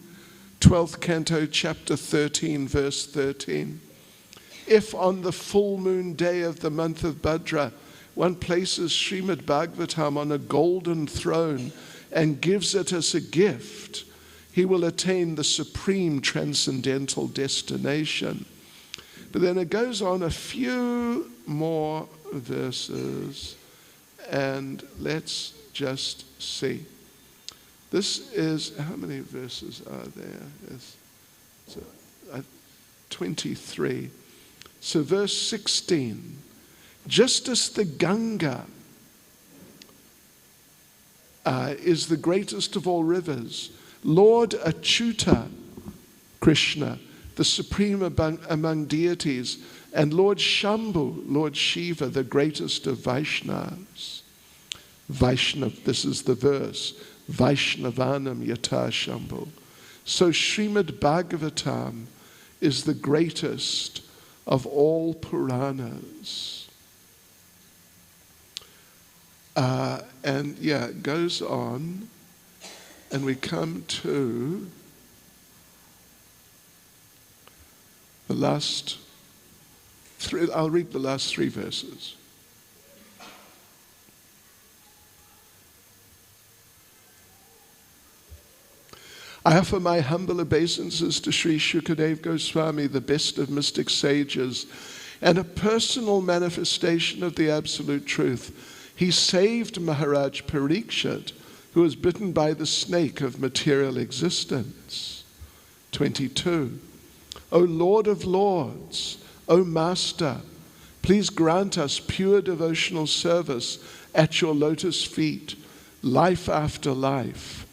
S4: 12th canto, chapter 13, verse 13. If on the full moon day of the month of Bhadra, one places Srimad Bhagavatam on a golden throne and gives it as a gift, he will attain the supreme transcendental destination. But then it goes on a few more verses, and let's just see. This is, how many verses are there? It's 23. So verse 16, just as the Ganga is the greatest of all rivers, Lord Achyuta, Krishna, the supreme among deities, and Lord Shambhu, Lord Shiva, the greatest of Vaishnavas. Vaishnav, this is the verse, Vaishnavanam yata Shambhu. So Srimad Bhagavatam is the greatest of all Puranas. And yeah, it goes on, and we come to the last three. I'll read the last three verses. I offer my humble obeisances to Sri Shukadev Goswami, the best of mystic sages, and a personal manifestation of the absolute truth. He saved Maharaj Parikshit, who was bitten by the snake of material existence. 22. O Lord of Lords, O Master, please grant us pure devotional service at your lotus feet, life after life.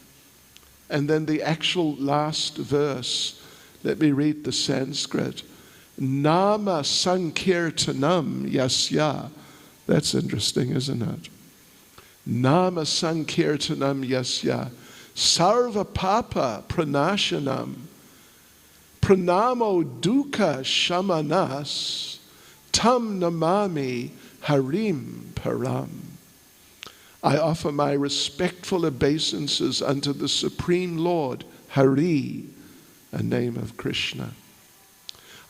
S4: And then the actual last verse, let me read the Sanskrit. Nama Sankirtanam Yasya. That's interesting, isn't it? Nama Sankirtanam Yasya. Sarva Papa Pranashanam. Pranamo Dukkha Shamanas. Tam Namami Harim Param. I offer my respectful obeisances unto the Supreme Lord, Hari, a name of Krishna.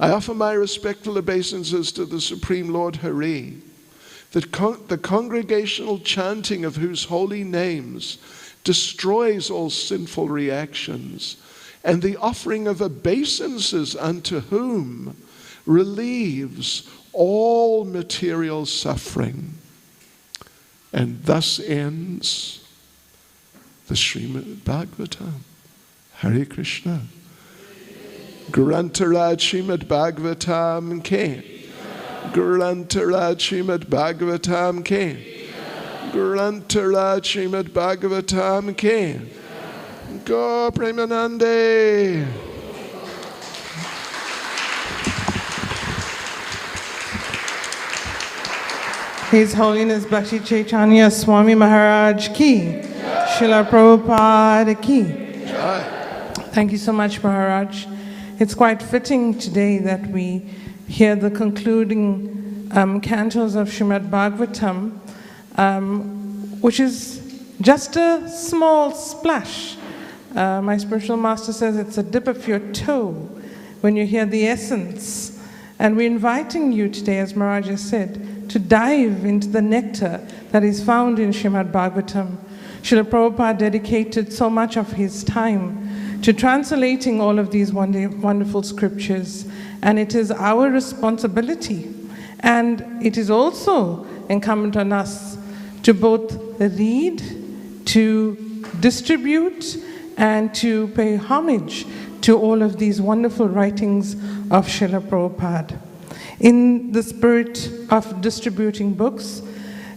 S4: I offer my respectful obeisances to the Supreme Lord Hari, the congregational chanting of whose holy names destroys all sinful reactions, and the offering of obeisances unto whom relieves all material suffering. And thus ends the Srimad Bhagavatam. Hare Krishna. Grantaraj Srimad Bhagavatam Ke. Grantaraj Srimad Bhagavatam Ke. Grantaraj Srimad Bhagavatam Ke. Go Premanande.
S3: His Holiness Bhakti Chaitanya Swami Maharaj Ki. Srila Prabhupada Ki. Thank you so much, Maharaj. It's quite fitting today that we hear the concluding cantos of Srimad Bhagavatam, which is just a small splash. My spiritual master says it's a dip of your toe when you hear the essence. And we're inviting you today, as Maharaj has said, to dive into the nectar that is found in Srimad Bhagavatam. Srila Prabhupada dedicated so much of his time to translating all of these wonderful scriptures, and it is our responsibility, and it is also incumbent on us to both read, to distribute, and to pay homage to all of these wonderful writings of Srila Prabhupada. In the spirit of distributing books,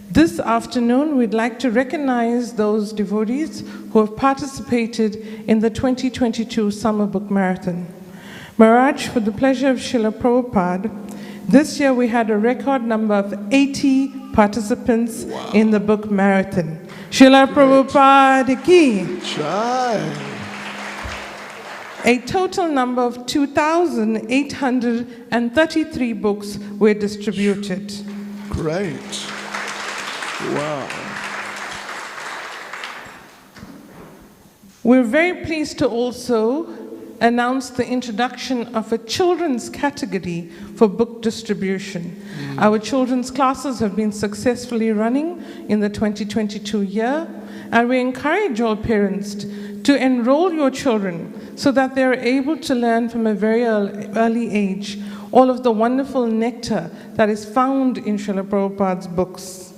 S3: this afternoon we'd like to recognize those devotees who have participated in the 2022 Summer Book Marathon. Maharaj, for the pleasure of Srila Prabhupada, this year we had a record number of 80 participants in the book marathon. Srila Prabhupada Ki.
S4: Jai.
S3: A total number of 2,833 books were distributed.
S4: Great. Wow.
S3: We're very pleased to also announce the introduction of a children's category for book distribution. Our children's classes have been successfully running in the 2022 year, and we encourage all parents to enroll your children so that they're able to learn from a very early age all of the wonderful nectar that is found in Srila Prabhupada's books.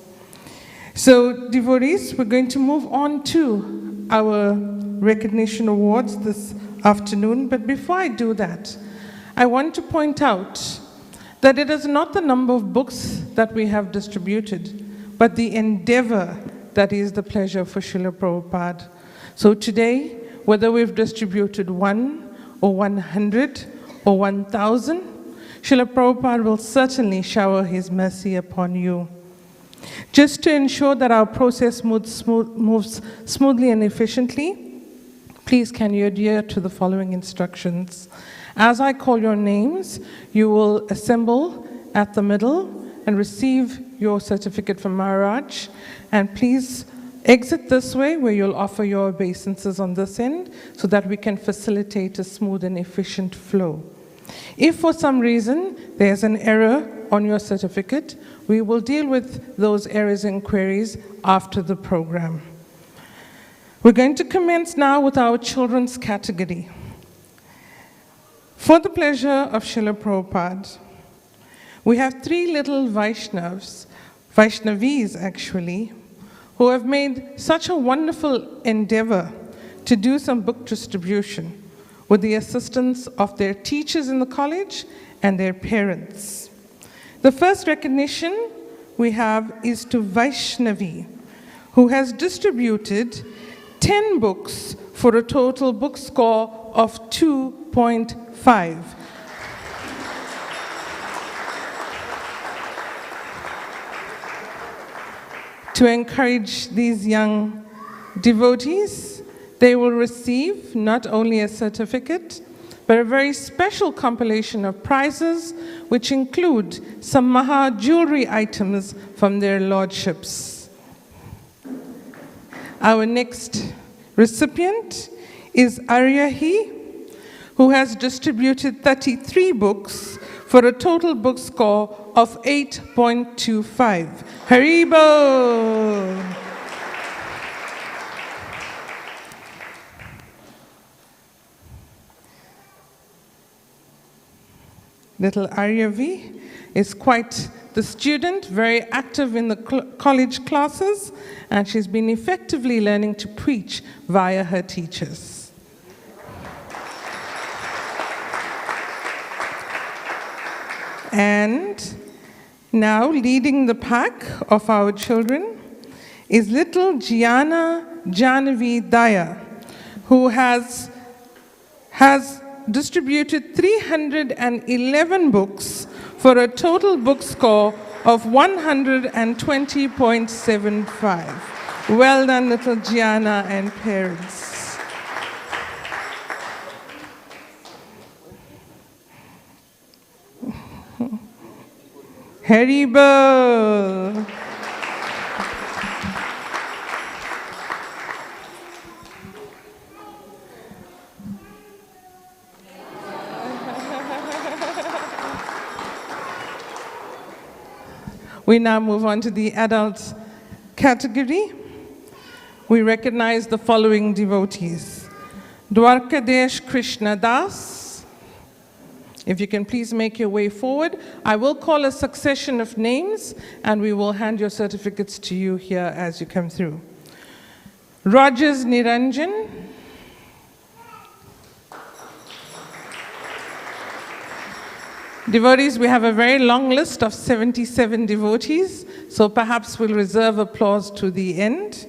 S3: So, devotees, we're going to move on to our recognition awards this afternoon, but before I do that, I want to point out that it is not the number of books that we have distributed, but the endeavor that is the pleasure for Srila Prabhupada. So today, whether we've distributed 1 or 100 or 1,000, Srila Prabhupada will certainly shower his mercy upon you. Just to ensure that our process moves smoothly and efficiently, please can you adhere to the following instructions. As I call your names, you will assemble at the middle and receive your certificate from Maharaj, and please exit this way where you'll offer your obeisances on this end so that we can facilitate a smooth and efficient flow. If for some reason there's an error on your certificate, we will deal with those errors and queries after the program. We're going to commence now with our children's category. For the pleasure of Srila Prabhupada, we have three little Vaishnavis actually, who have made such a wonderful endeavor to do some book distribution with the assistance of their teachers in the college and their parents. The first recognition we have is to Vaishnavi, who has distributed 10 books for a total book score of 2.5. To encourage these young devotees, they will receive not only a certificate, but a very special compilation of prizes, which include some Maha jewelry items from their lordships. Our next recipient is Aryahi, who has distributed 33 books for a total book score of 8.25. Haribo! Little Aryavi is quite the student, very active in the college classes, and she's been effectively learning to preach via her teachers. And now leading the pack of our children is little Gianna Janavi Daya, who has distributed 311 books for a total book score of 120.75. Well done, little Gianna and parents. Haribo! We now move on to the adult category. We recognize the following devotees. Dwarkadesh Krishna Das. If you can please make your way forward. I will call a succession of names and we will hand your certificates to you here as you come through. Rogers Niranjan. Devotees, we have a very long list of 77 devotees, so perhaps we'll reserve applause to the end.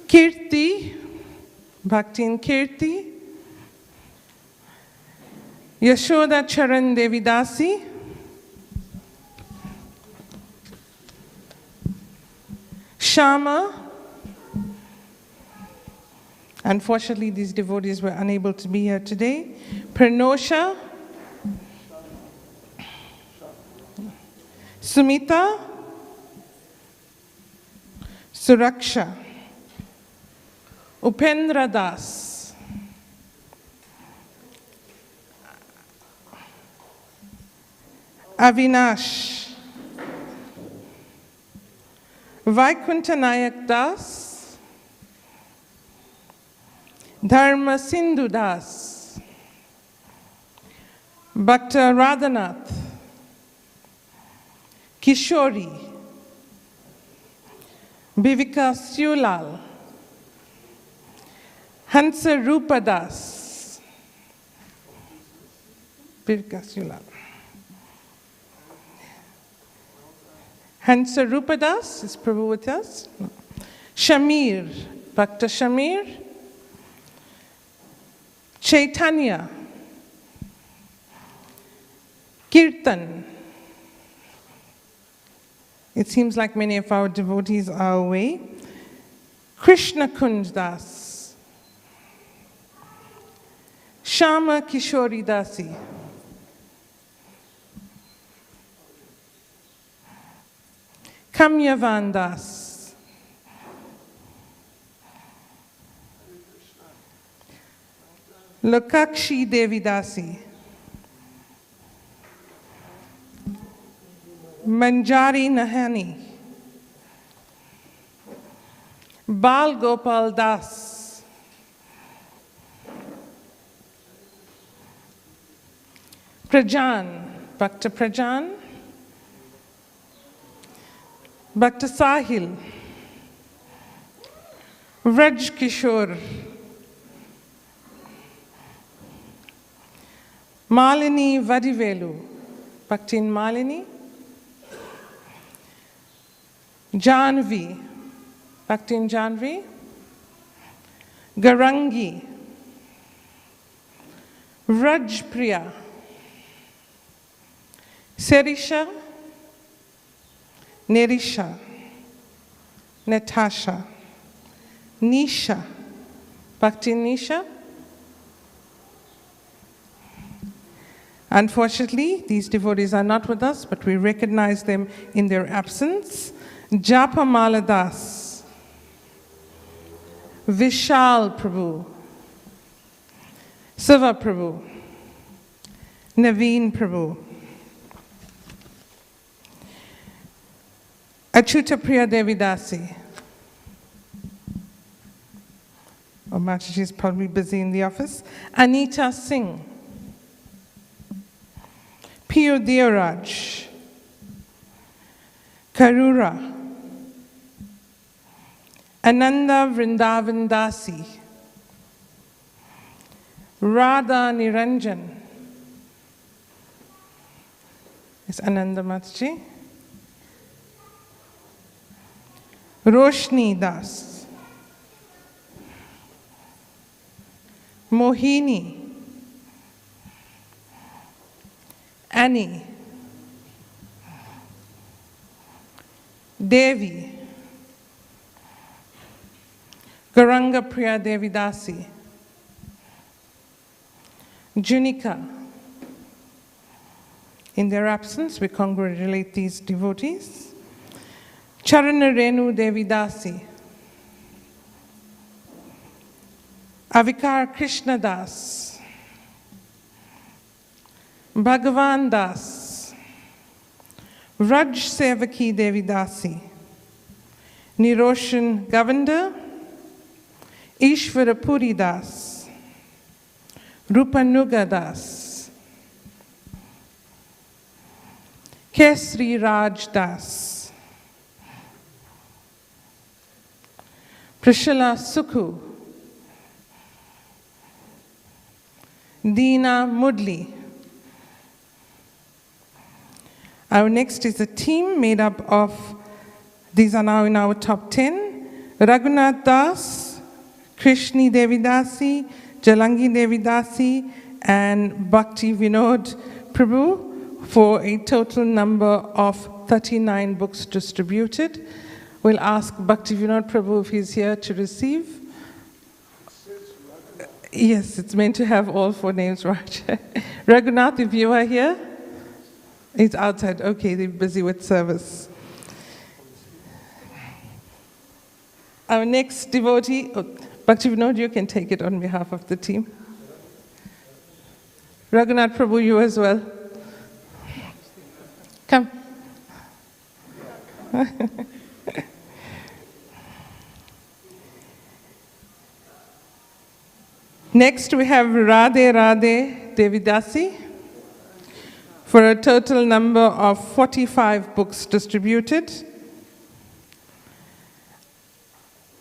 S3: Kirti, Bhaktin Kirti. Yashoda Charan Devidasi. Shama. Unfortunately, these devotees were unable to be here today. Pranosha. Sumita. Suraksha. Upendra Das. Avinash. Vaikuntanayak Das. Dharma Sindhu Das. Bhakta Radhanath. Kishori. Bivika Siulal. Hansa Rupadas. Bivika Siulal. Hansa Rupadas, is Prabhu with us? No. Shamir, Bhakta Shamir. Chaitanya. Kirtan. It seems like many of our devotees are away. Krishna Kunj Das. Shama Kishori Dasi. Kamyavan Das. Lokakshi Devi Dasi. Manjari Nahani. Bal Gopal Das, Prajan, Bhakta Prajan, Bhakta Sahil, Vraj Kishore, Malini Vadivelu, Bhaktin Malini, Janvi, Bhaktin Janvi, Garangi, Raj Priya, Serisha, Nerisha, Natasha, Nisha, Bhaktin Nisha. Unfortunately, these devotees are not with us, but we recognize them in their absence. Japa Maladas, Vishal Prabhu, Siva Prabhu, Naveen Prabhu, Achyuta Priya Devidasi. Oh, Mataji is probably busy in the office. Anita Singh, Piyo Deoraj, Karura, Ananda Vrindavan Dasi, Radha Niranjan. Is Ananda Mataji? Roshni Das, Mohini, Annie, Devi, Garanga Priya Devidasi, Junika. In their absence, we congratulate these devotees. Charana Renu Devidasi, Avikar Krishna Das, Bhagavan Das, Raj Sevaki Devidasi, Niroshan Govender, Ishvara Puri Das, Rupanuga Das, Kesri Raj Das, Prashila Sukhu, Deena Mudli. Our next is a team made up of, these are now in our top 10, Raghunath Das, Krishni Devidasi, Jalangi Devidasi, and Bhakti Vinod Prabhu, for a total number of 39 books distributed. We'll ask Bhakti Vinod Prabhu if he's here to receive. Yes, it's meant to have all 4 names, right? Raghunath, if you are here, he's outside. Okay, they're busy with service. Our next devotee, Bhakti Vinod, you can take it on behalf of the team. Raghunath Prabhu, you as well. Come. Next, we have Radhe Radhe Devidasi, for a total number of 45 books distributed.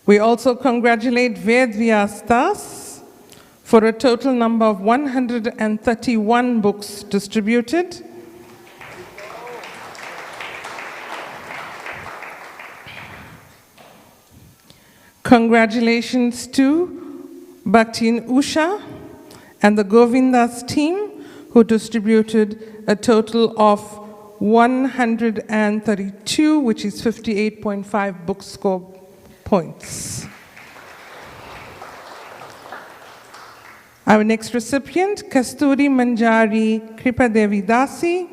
S3: We also congratulate Ved Vyas Das, for a total number of 131 books distributed. Congratulations to Bhaktin Usha and the Govindas team, who distributed a total of 132, which is 58.5 book score points. Our next recipient, Kasturi Manjari Kripa Devi Dasi,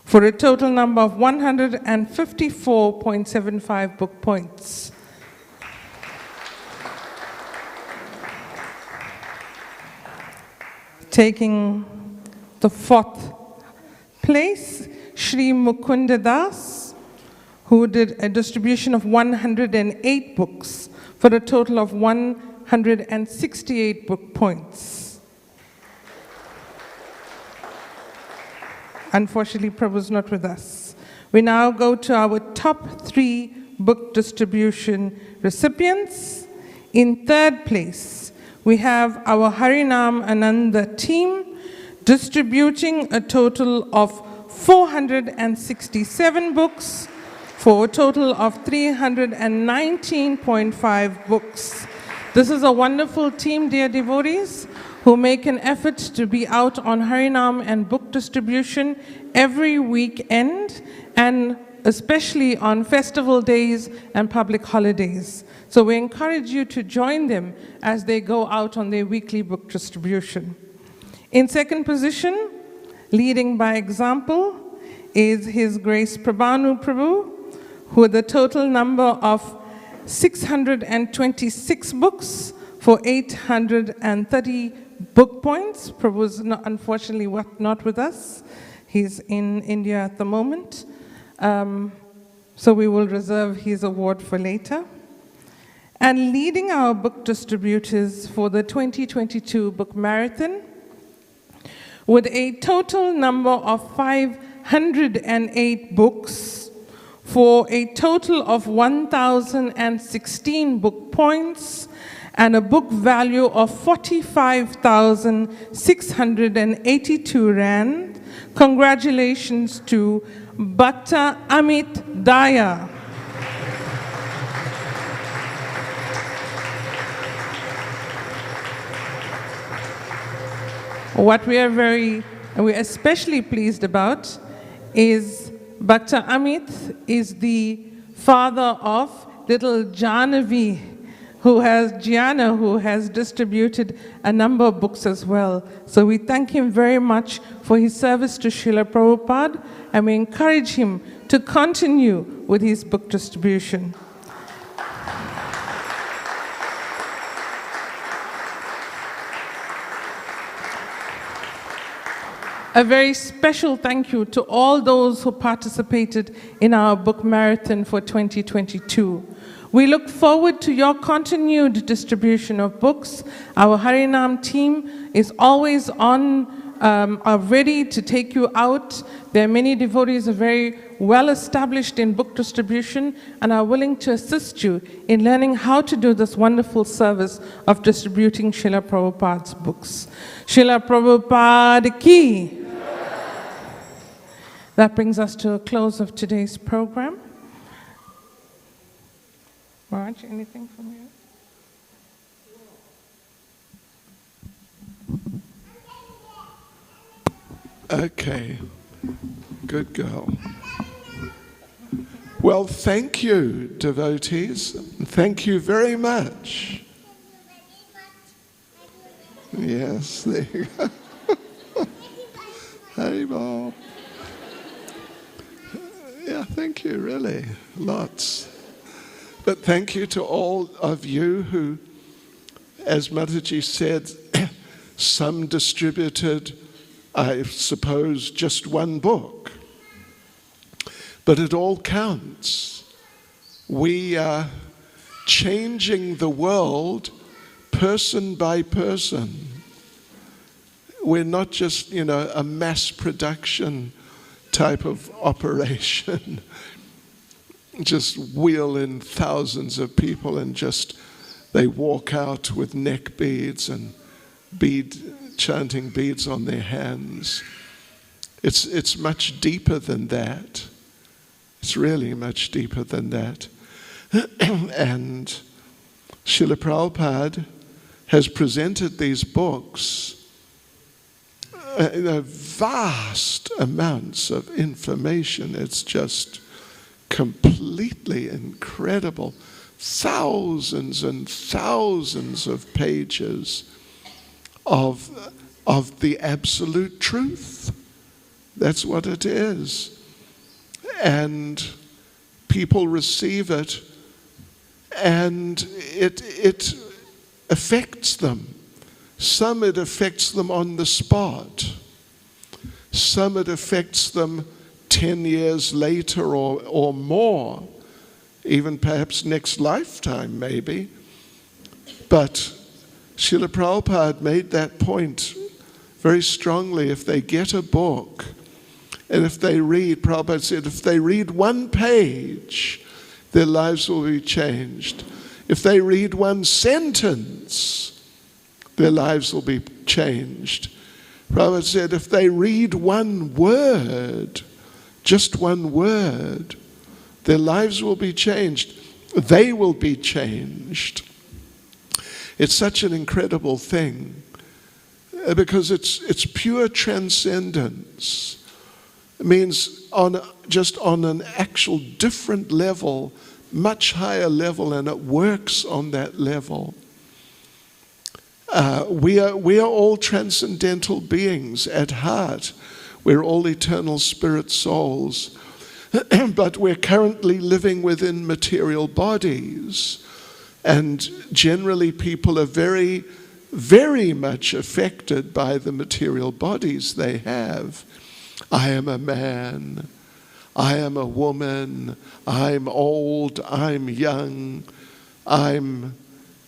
S3: for a total number of 154.75 book points. Taking the 4th place, Shri Mukunda Das, who did a distribution of 108 books for a total of 168 book points. Unfortunately, Prabhu's not with us. We now go to our top 3 book distribution recipients. In third place, we have our Harinam Ananda team distributing a total of 467 books for a total of 319.5 books. This is a wonderful team, dear devotees, who make an effort to be out on Harinam and book distribution every weekend, and especially on festival days and public holidays. So we encourage you to join them as they go out on their weekly book distribution. In second position, leading by example, is His Grace Prabhanu Prabhu, who with a total number of 626 books for 830 book points. Prabhu is unfortunately not with us. He's in India at the moment. So we will reserve his award for later. And leading our book distributors for the 2022 Book Marathon with a total number of 508 books for a total of 1,016 book points and a book value of 45,682 Rand. Congratulations to Bhakta Amit Daya. What we're especially pleased about is Bhakta Amit is the father of little Janavi, Gianna, who has distributed a number of books as well. So we thank him very much for his service to Srila Prabhupada, and we encourage him to continue with his book distribution. A very special thank you to all those who participated in our book marathon for 2022. We look forward to your continued distribution of books. Our Harinam team is always ready to take you out. There are many devotees who are very well established in book distribution and are willing to assist you in learning how to do this wonderful service of distributing Srila Prabhupada's books. Srila Prabhupada ki. That brings us to a close of today's program. Raj, anything from you?
S4: Okay, good girl. Well, thank you, devotees. Thank you very much. Yes, there you go. Haribol. Yeah, thank you, really. Lots. But thank you to all of you who, as Mataji said, some distributed, I suppose, just one book. But it all counts. We are changing the world person by person. We're not just, a mass production type of operation. Just wheel in thousands of people and they walk out with neck beads and chanting beads on their hands. It's much deeper than that. It's really much deeper than that. And Srila Prabhupada has presented these books, vast amounts of information. It's just completely incredible. Thousands and thousands of pages of the absolute truth. That's what it is. And people receive it, and it affects them. Some it affects them on the spot. Some it affects them 10 years later or more, even perhaps next lifetime maybe. But Srila Prabhupada made that point very strongly. If they get a book, and if they read, Prabhupada said, if they read one page, their lives will be changed. If they read one sentence, their lives will be changed. Prabhupada said, if they read one word, just one word, their lives will be changed. They will be changed. It's such an incredible thing because it's pure transcendence. It means just on an actual different level, much higher level, and it works on that level. We are all transcendental beings at heart. We're all eternal spirit souls. But we're currently living within material bodies. And generally people are very, very much affected by the material bodies they have. I am a man. I am a woman. I'm old. I'm young. I'm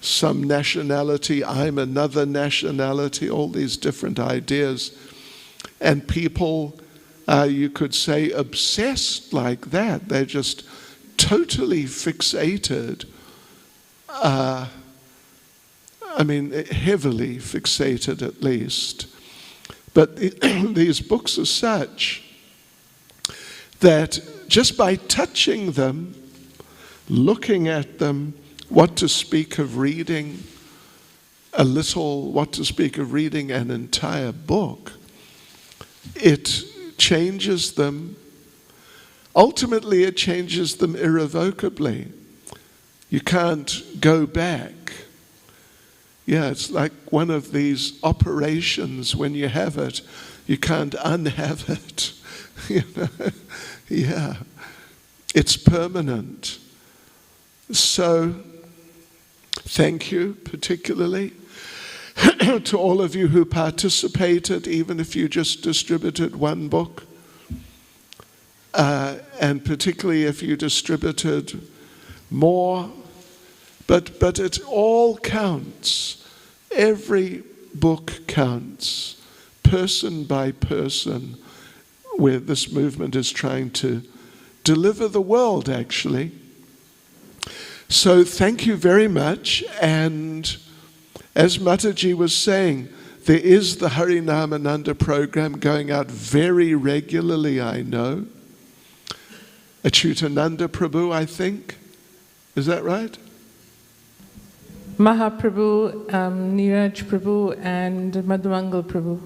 S4: some nationality. I'm another nationality. All these different ideas. And people, you could say, obsessed like that. They're just totally fixated. Heavily fixated at least. But these books are such that just by touching them, looking at them, what to speak of reading a little, what to speak of reading an entire book, it changes them. Ultimately, it changes them irrevocably. You can't go back. Yeah, it's like one of these operations. When you have it, you can't unhave it. You know? Yeah, it's permanent. So, thank you particularly to all of you who participated, even if you just distributed one book, and particularly if you distributed more. But it all counts. Every book counts, person by person, where this movement is trying to deliver the world, actually. So thank you very much. And as Mataji was saying, there is the Harinamananda program going out very regularly, I know. Achyutananda Prabhu, I think. Is that right?
S3: Mahaprabhu, Niraj Prabhu, and Madhumangal Prabhu.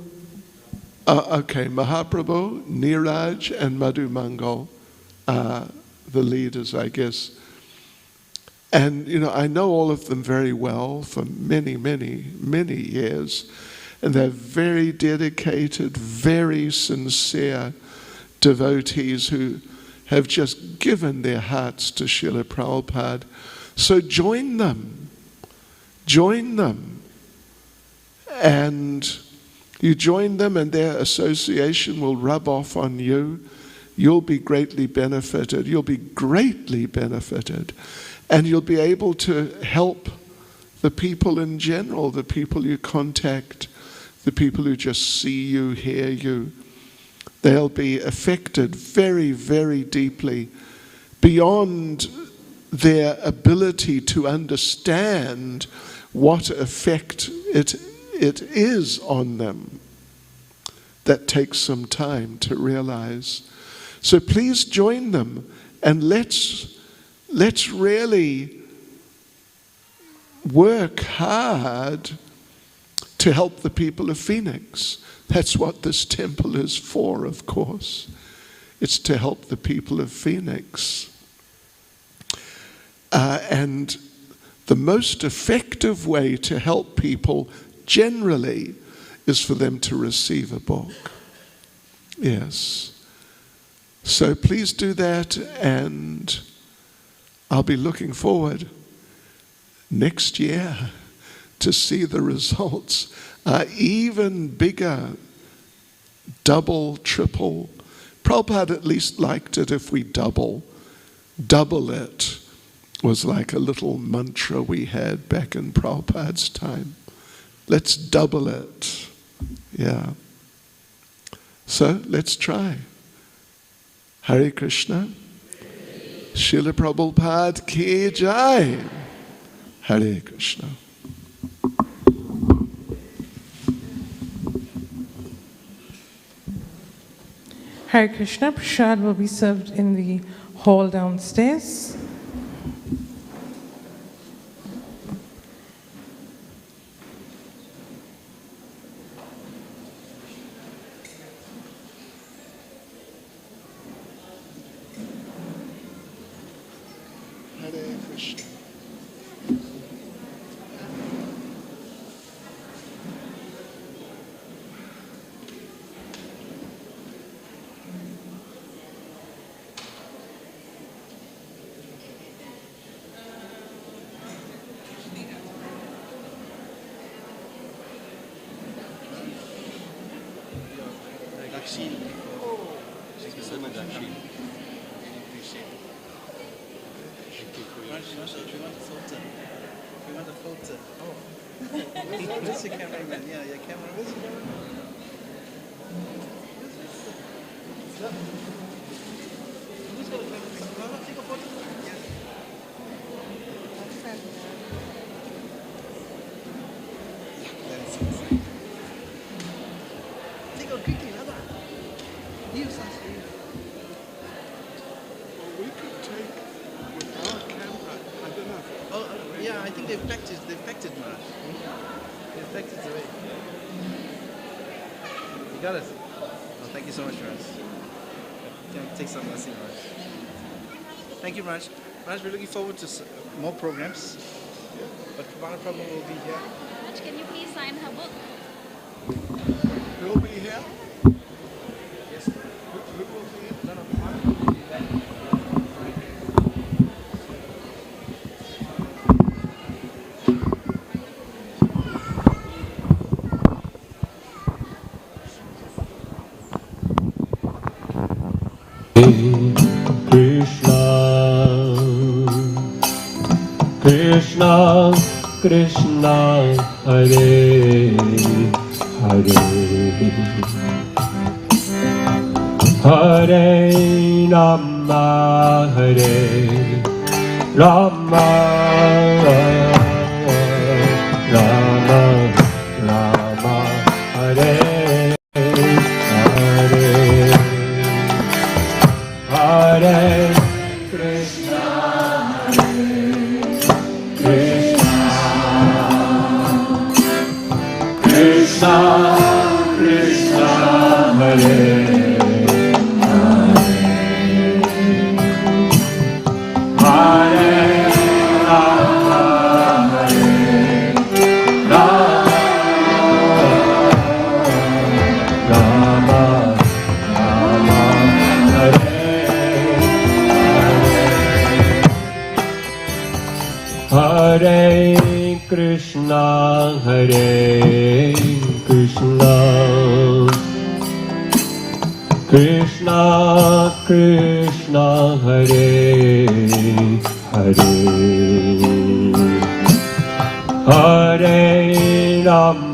S4: Okay, Mahaprabhu, Niraj, and Madhumangal are the leaders, I guess. And, I know all of them very well for many, many, many years. And they're very dedicated, very sincere devotees who have just given their hearts to Srila Prabhupada. So join them. Join them. And you join them and their association will rub off on you. You'll be greatly benefited. You'll be greatly benefited. And you'll be able to help the people in general, the people you contact, the people who just see you, hear you. They'll be affected very, very deeply beyond their ability to understand what effect it is on them. That takes some time to realize. So please join them and let's really work hard to help the people of Phoenix. That's what this temple is for, of course. It's to help the people of Phoenix. And the most effective way to help people generally is for them to receive a book. Yes. So please do that, and I'll be looking forward next year to see the results are even bigger, double, triple, Prabhupada at least liked it if we double. Double it was like a little mantra we had back in Prabhupada's time. Let's double it. Yeah. So let's try. Hare Krishna. Srila Prabhupada ki jai. Hare Krishna.
S3: Hare Krishna. Prasad will be served in the hall downstairs.
S4: Hare Krishna.
S6: We want a photo. Oh. Where's your cameraman? Yeah, your camera. Where's your cameraman? Who's got a camera? Take a photo. Yes. Take a quickly, Lada. Use us.
S4: Well, we could take with our camera. I don't know.
S6: Oh, yeah, I think they've packed it. They've packed it, Maharaj. They've packed it away. You got it? Oh, thank you so much, Maharaj. Can take some blessing, Maharaj. Thank you, Maharaj. Maharaj, we're looking forward to more programs. But Kumara Prabhu will be here.
S7: Raj, can you please sign her book?
S4: We'll be here.
S6: Yes.
S4: Who will be here?
S6: No, no, Kumara will be there.
S1: Krishna, Krishna, Hare Hare, Hare Rama, Hare Rama, Rama Rama, Hare Hare, Hare Krishna, Krishna, Krishna, Hare Hare Krishna, Hare Krishna, Krishna Krishna, Hare Hare, Hare Rama.